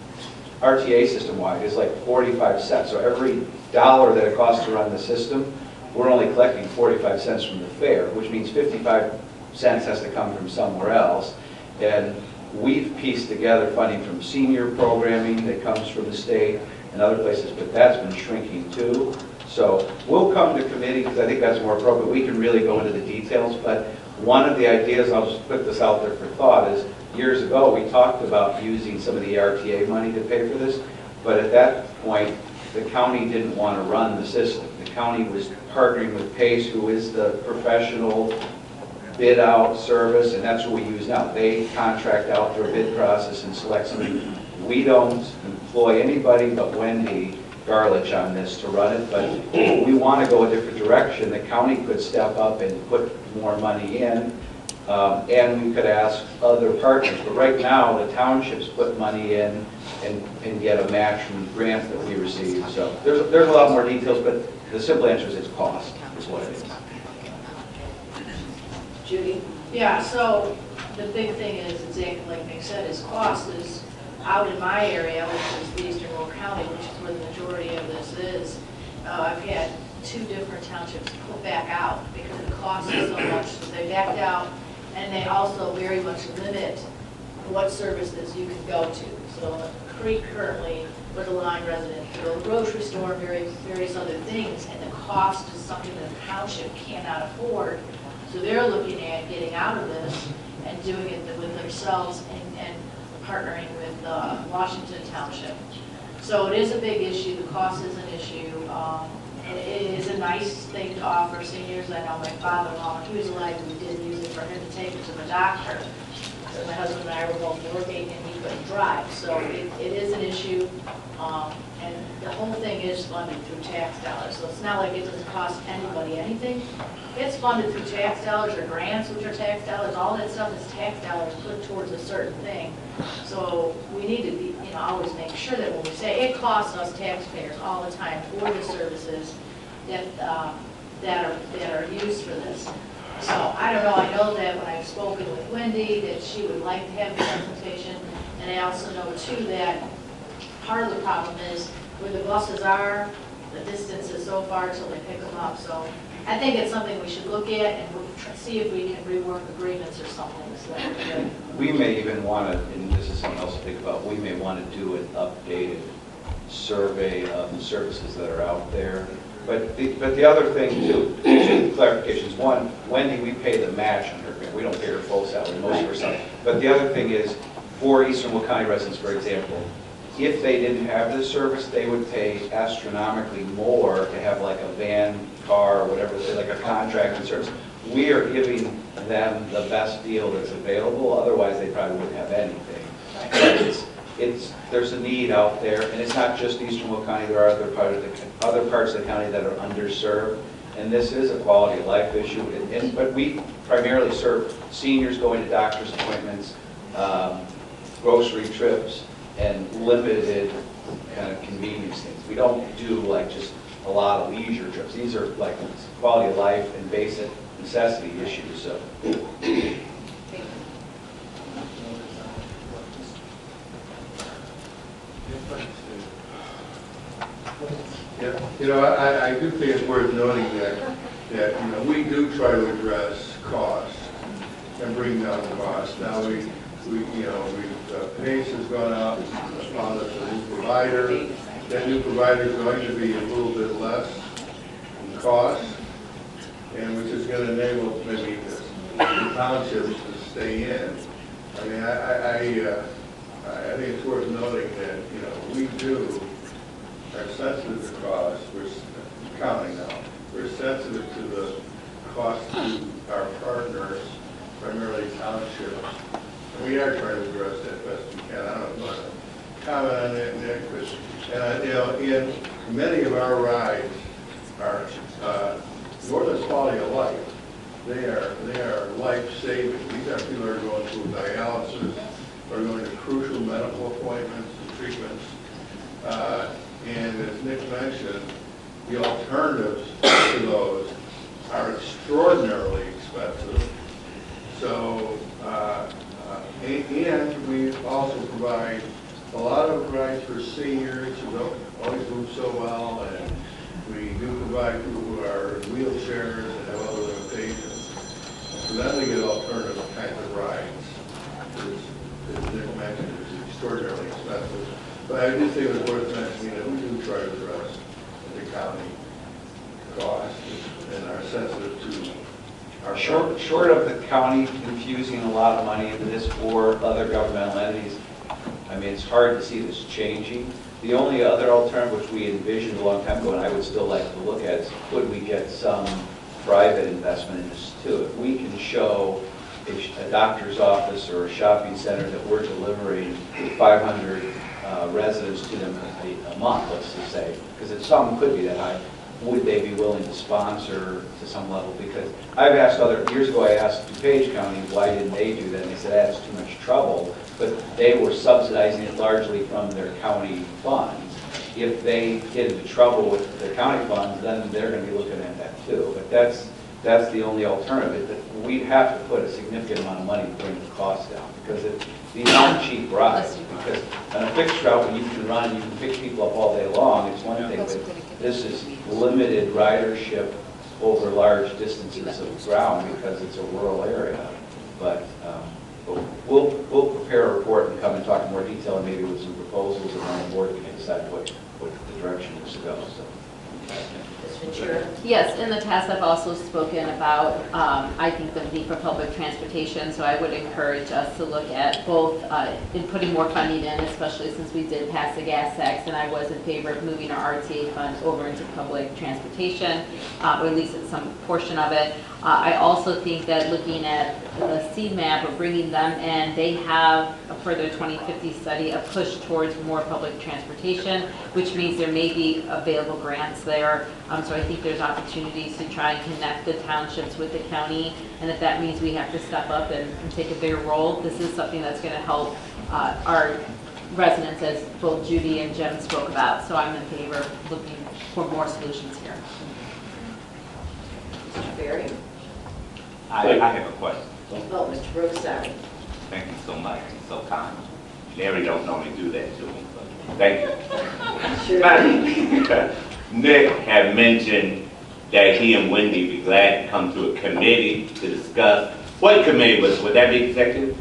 [SPEAKER 3] RTA system-wide, is like 45 cents. So every dollar that it costs to run the system, we're only collecting 45 cents from the fare, which means 55 cents has to come from somewhere else. And We've pieced together funding from senior programming that comes from the state and other places, but that's been shrinking too. So we'll come to committee, because I think that's more appropriate. We can really go into the details, but one of the ideas, I'll just put this out there for thought, is years ago we talked about using some of the RTA money to pay for this, but at that point, the county didn't want to run the system. The county was partnering with PACE, who is the professional bid out service, and that's what we use now. They contract out through a bid process and select somebody. We don't employ anybody but Wendy Garlich on this to run it, but we want to go a different direction. The county could step up and put more money in, and we could ask other partners. But right now, the townships put money in and get a match from grants that we receive. So there's a lot more details, but the simple answer is it's cost, is what it is.
[SPEAKER 15] Judy?
[SPEAKER 5] Yeah, so the big thing is, exactly like Nick said, is cost is out in my area, which is the Eastern Will County, which is where the majority of this is. I've had 2 different townships pull back out because it costs so much. So they backed out, and they also very much limit what services you can go to. So Creek currently was a line resident to go to the grocery store, various other things, and the cost is something that the township cannot afford. So they're looking at getting out of this and doing it with themselves and partnering with Washington Township. So it is a big issue. The cost is an issue. And it is a nice thing to offer seniors. I know my father-in-law, when he was alive, we did use it for him to take him to the doctor. So my husband and I were both working and he couldn't drive. So it is an issue. And the whole thing is funded through tax dollars. So it's not like it doesn't cost anybody anything. It's funded through tax dollars or grants, which are tax dollars. All that stuff is tax dollars put towards a certain thing. So we need to be, always make sure that when we say it costs us taxpayers all the time for the services that are used for this. So I don't know. I know that when I've spoken with Wendy, that she would like to have the consultation, and I also know too that part of the problem is where the buses are, the distance is so far till they pick them up. So I think it's something we should look at and see if we can rework agreements or something. So
[SPEAKER 3] we may even want to, and this is something else to think about, we may want to do an updated survey of the services that are out there. But the other thing too, 2 clarifications. One, Wendy, we pay the match on her grant. We don't pay her full salary, most of her salary. But the other thing is, for Eastern Will County residents, for example, if they didn't have this service, they would pay astronomically more to have like a van, car, or whatever, like a contracted service. We are giving them the best deal that's available, otherwise they probably wouldn't have anything. But there's a need out there, and it's not just Eastern Will County, there are other parts of the county that are underserved, and this is a quality of life issue. But we primarily serve seniors going to doctor's appointments, grocery trips, and limited kind of convenience things. We don't do like just a lot of leisure trips. These are like quality of life and basic necessity issues. So.
[SPEAKER 13] Yeah, I do think it's worth noting that we do try to address costs and bring down costs. Now PACE has gone out, found us a new provider. That new provider is going to be a little bit less in cost, and which is going to enable maybe the townships to stay in. I mean, I think it's worth noting that we are sensitive to costs. We're counting now. We're sensitive to the cost to our partners, primarily townships. We are trying to address that best we can. I don't know if you want to comment on that, Nick, but in many of our rides are more than quality of life. They are life-saving. These are people who are going through dialysis, or going to crucial medical appointments and treatments. And as Nick mentioned, the alternatives to those are extraordinarily expensive. So. And we also provide a lot of rides for seniors who don't always move so well, and we do provide people who are in wheelchairs and have other limitations. So then we get alternative kinds of rides. There's But I do think it was worth mentioning that we do try to address the county costs and are sensitive to our
[SPEAKER 3] Short of the county infusing a lot of money into this or other governmental entities, I mean, it's hard to see this changing. The only other alternative which we envisioned a long time ago, and I would still like to look at, is could we get some private investment in this too? If we can show a doctor's office or a shopping center that we're delivering 500 residents to them a month, let's just say, because some could be that high, would they be willing to sponsor to some level? Because I've asked years ago I asked DuPage County, why didn't they do that? And they said, that's too much trouble. But they were subsidizing it largely from their county funds. If they get into trouble with their county funds, then they're going to be looking at that too. But that's the only alternative. That we'd have to put a significant amount of money to bring the cost down, because these aren't cheap rides. Because on a fixed route, when you can run, you can pick people up all day long, it's one thing, but this is limited ridership over large distances of ground because it's a rural area. But we'll prepare a report and come and talk in more detail, and maybe with some proposals, and then the board can decide what the direction is to go. So.
[SPEAKER 19] Yes, in the past I've also spoken about, I think, the need for public transportation, so I would encourage us to look at both in putting more funding in, especially since we did pass the gas tax, and I was in favor of moving our RTA fund over into public transportation, or at least some portion of it. I also think that looking at the CMAP or bringing them in, they have, for their 2050 study, a push towards more public transportation, which means there may be available grants there. So I think there's opportunities to try and connect the townships with the county, and if that means we have to step up and take a bigger role, this is something that's going to help our residents, as both Judy and Jim spoke about. So I'm in favor of looking for more solutions here.
[SPEAKER 15] Mr. Berry?
[SPEAKER 4] I have a question.
[SPEAKER 15] Oh, Mr. Brooks, sorry.
[SPEAKER 4] Thank you so much. You're so kind. Larry don't normally do that to me, but thank you.
[SPEAKER 15] Sure.
[SPEAKER 4] Nick had mentioned that he and Wendy be glad to come to a committee to discuss. What committee would that be, executive?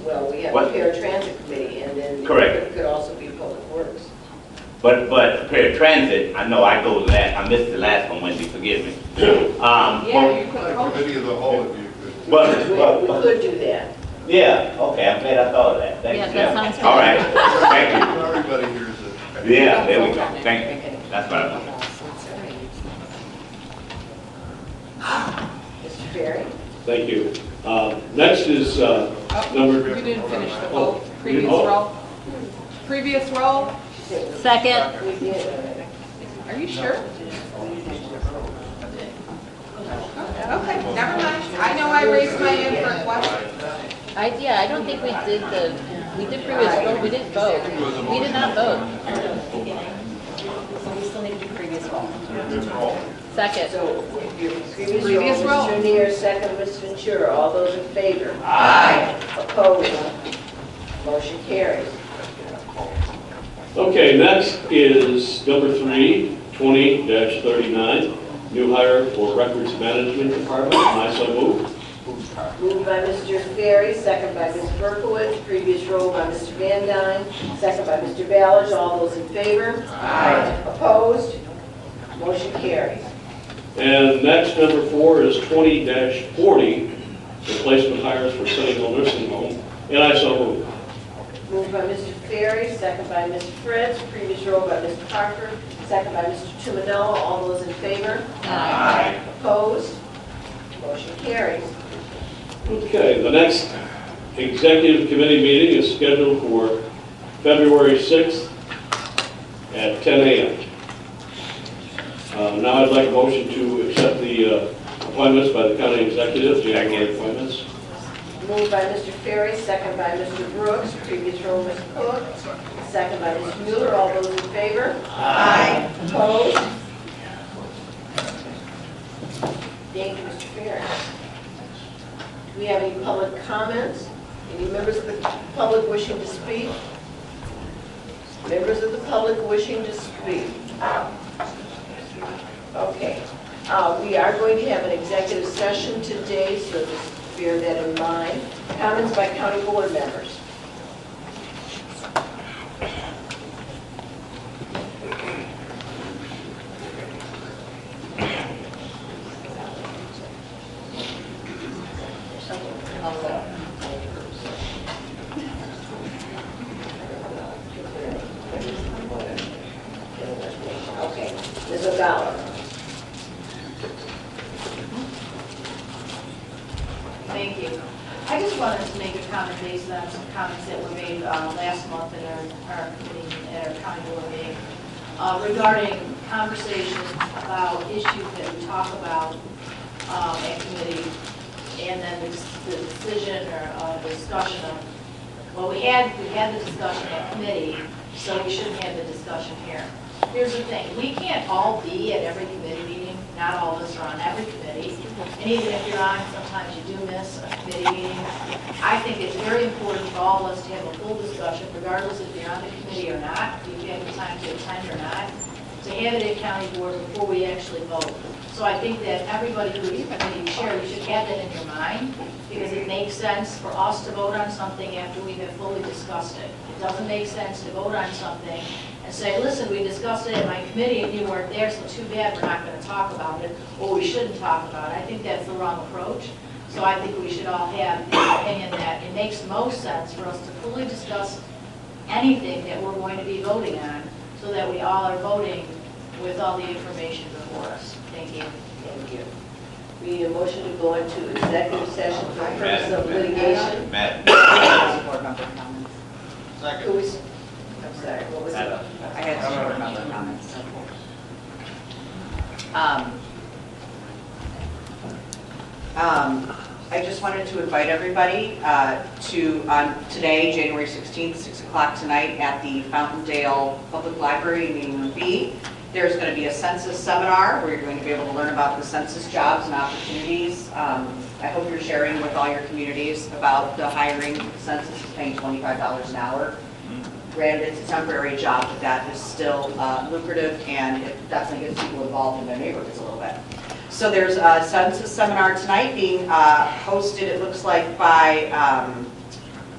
[SPEAKER 15] Well, we have a paratransit committee, and then
[SPEAKER 4] Correct.
[SPEAKER 15] It could also be public works.
[SPEAKER 4] But paratransit, I know I go to that. I missed the last one, Wendy, forgive me.
[SPEAKER 1] Yeah, you could.
[SPEAKER 13] Committee of the whole, if you could.
[SPEAKER 15] We could do that.
[SPEAKER 4] Yeah, okay, I'm glad I thought of that. Thank you.
[SPEAKER 19] Yeah, that sounds good.
[SPEAKER 4] All right, thank you.
[SPEAKER 13] Everybody hears it.
[SPEAKER 4] Yeah, there we go. Thank you. That's what I want.
[SPEAKER 15] Mr. Berry?
[SPEAKER 17] Thank you. Next is number...
[SPEAKER 1] You didn't finish the vote. Previous roll. Previous roll.
[SPEAKER 19] Second.
[SPEAKER 15] We did.
[SPEAKER 1] Are you sure? Okay, never mind. I know I raised my hand for a question.
[SPEAKER 19] Yeah, I don't think we did previous vote, we didn't vote. We did not vote.
[SPEAKER 6] So we still need to do previous roll.
[SPEAKER 19] Second.
[SPEAKER 15] So,
[SPEAKER 1] Previous roll.
[SPEAKER 15] Mr. Trayneer, second, Ms. Ventura. All those in favor? Aye. Opposed? Motion carries.
[SPEAKER 17] Okay, next is number 3, 20-39, new hire for Records Management Department, and I so move.
[SPEAKER 15] Moved by Mr. Ferry, second by Ms. Berkowitz, previous roll by Mr. Van Dyne, second by Mr. Ballard. All those in favor? Aye. Opposed? Motion carries.
[SPEAKER 17] And next, number 4 is 20-40, replacement hires for Senegal Nursing Home, and I so move.
[SPEAKER 15] Moved by Mr. Ferry, second by Mr. Fritz, previous roll by Mr. Parker, second by Mr. Tuminello. All those in favor? Aye. Opposed? Motion carries.
[SPEAKER 17] Okay, the next executive committee meeting is scheduled for February 6th at 10 a.m. Now I'd like a motion to accept the appointments by the county executive, January appointments.
[SPEAKER 15] Moved by Mr. Ferry, second by Mr. Brooks, previous roll Ms. Cook, second by Mr. Mueller. All those in favor? Aye. Opposed? Thank you, Mr. Ferry. Do we have any public comments? Any members of the public wishing to speak? Members of the public wishing to speak? Okay. We are going to have an executive session today, so just bear that in mind. Comments by county board members?
[SPEAKER 5] last month in our committee, at our county board meeting, regarding conversations about issues that we talk about at committee, and then the decision or discussion of, well, we had the discussion at committee, so we shouldn't have the discussion here. Here's the thing, we can't all be at every committee meeting, not all of us are on every committee, and even if you're on, sometimes you do miss a committee meeting. I think it's very important for all of us to have a full discussion, regardless if you're on the committee or not, if you have the time to attend or not, to have it at county board before we actually vote. So I think that everybody who is committee chair, you should have that in your mind, because it makes sense for us to vote on something after we have fully discussed it. It doesn't make sense to vote on something and say, listen, we discussed it at my committee and you weren't there, so too bad, we're not going to talk about it, or we shouldn't talk about it. I think that's the wrong approach. So I think we should all have the opinion that it makes the most sense for us to fully discuss anything that we're going to be voting on, so that we all are voting with all the information before us. Thank you.
[SPEAKER 15] Thank you. We need a motion to go into executive session for purpose of litigation.
[SPEAKER 20] Board member comments.
[SPEAKER 15] Second. I'm sorry, what was it?
[SPEAKER 20] I had some board member comments. I just wanted to invite everybody on today, January 16th, 6 o'clock tonight at the Fountaindale Public Library in Meeting Room B. There's going to be a census seminar where you're going to be able to learn about the census jobs and opportunities. I hope you're sharing with all your communities about the hiring. The census is paying $25 an hour. Granted, it's a temporary job, but that is still lucrative, and it definitely gets people involved in their neighborhoods a little bit. So there's a census seminar tonight being hosted, it looks like, by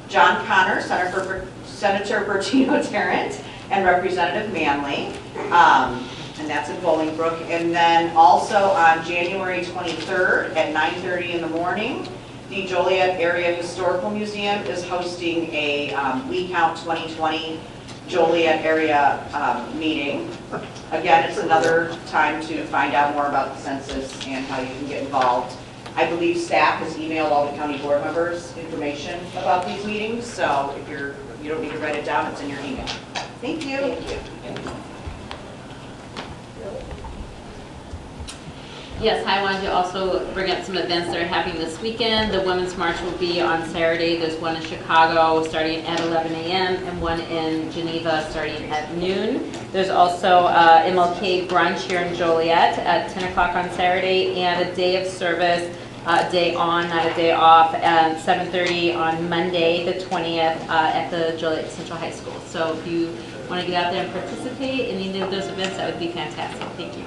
[SPEAKER 20] John Connor, Senator Bertino Tarrant, and Representative Manley, and that's in Bolingbrook. And then also on January 23rd at 9:30 in the morning, the Joliet Area Historical Museum is hosting a We Count 2020 Joliet area meeting. Again, it's another time to find out more about the census and how you can get involved. I believe staff has emailed all the county board members information about these meetings, so if you don't need to write it down, it's in your email. Thank you.
[SPEAKER 15] Thank you.
[SPEAKER 19] Yes, I wanted to also bring up some events that are happening this weekend. The Women's March will be on Saturday. There's one in Chicago starting at 11 a.m. and one in Geneva starting at noon. There's also MLK brunch here in Joliet at 10 o'clock on Saturday, and a day of service, a day on, not a day off, at 7:30 on Monday, the 20th, at the Joliet Central High School. So if you want to get out there and participate in any of those events, that would be fantastic. Thank you.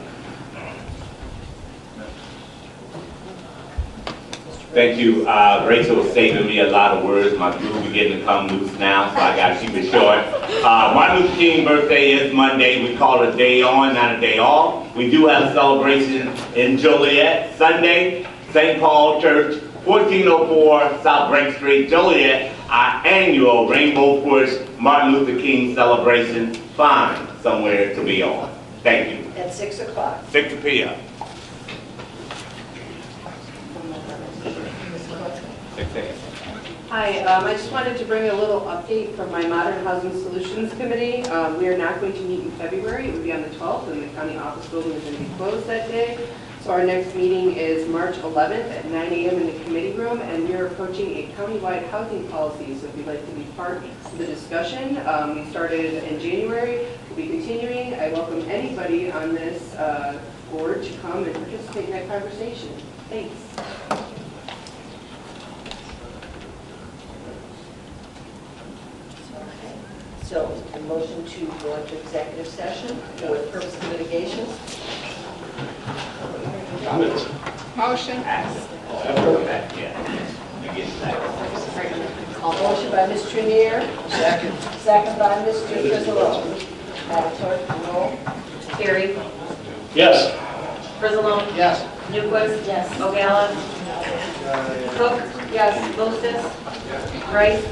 [SPEAKER 4] Thank you. Rachel was saving me a lot of words. My glue beginning to come loose now, so I got to keep it short. Martin Luther King birthday is Monday. We call it a day on, not a day off. We do have a celebration in Joliet, Sunday, St. Paul Church, 1404 South Brake Street, Joliet, our annual Rainbow Push Martin Luther King celebration. Find somewhere to be on. Thank you.
[SPEAKER 15] At 6 o'clock.
[SPEAKER 4] 6 p.m.
[SPEAKER 22] Hi, I just wanted to bring a little update from my Modern Housing Solutions Committee. We are not going to meet in February. It would be on the 12th, and the county office building is going to be closed that day. So our next meeting is March 11th at 9 a.m. in the committee room, and we are approaching a countywide housing policy. So if you'd like to be part of the discussion, we started in January. We'll be continuing. I welcome anybody on this board to come and participate in that conversation. Thanks.
[SPEAKER 15] So, a motion to go into executive session for the purpose of litigation.
[SPEAKER 17] Comments?
[SPEAKER 1] Motion.
[SPEAKER 15] Motion by Ms. Trayneer. Second. Second by Mr. Frizzolo. Madam Clerk, roll.
[SPEAKER 6] Carey.
[SPEAKER 17] Yes.
[SPEAKER 6] Frizzolo.
[SPEAKER 17] Yes.
[SPEAKER 6] Newquist.
[SPEAKER 15] Yes.
[SPEAKER 6] Ogalla. Cook. Yes. Lostis. Rice.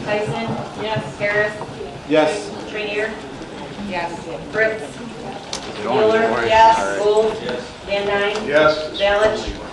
[SPEAKER 6] Tyson. Yes. Harris.
[SPEAKER 17] Yes.
[SPEAKER 6] Trayneer.
[SPEAKER 1] Yes.
[SPEAKER 6] Fritz. Mueller. Yes. Gould. Yes. Van Dyne.
[SPEAKER 17] Yes.
[SPEAKER 6] Balich.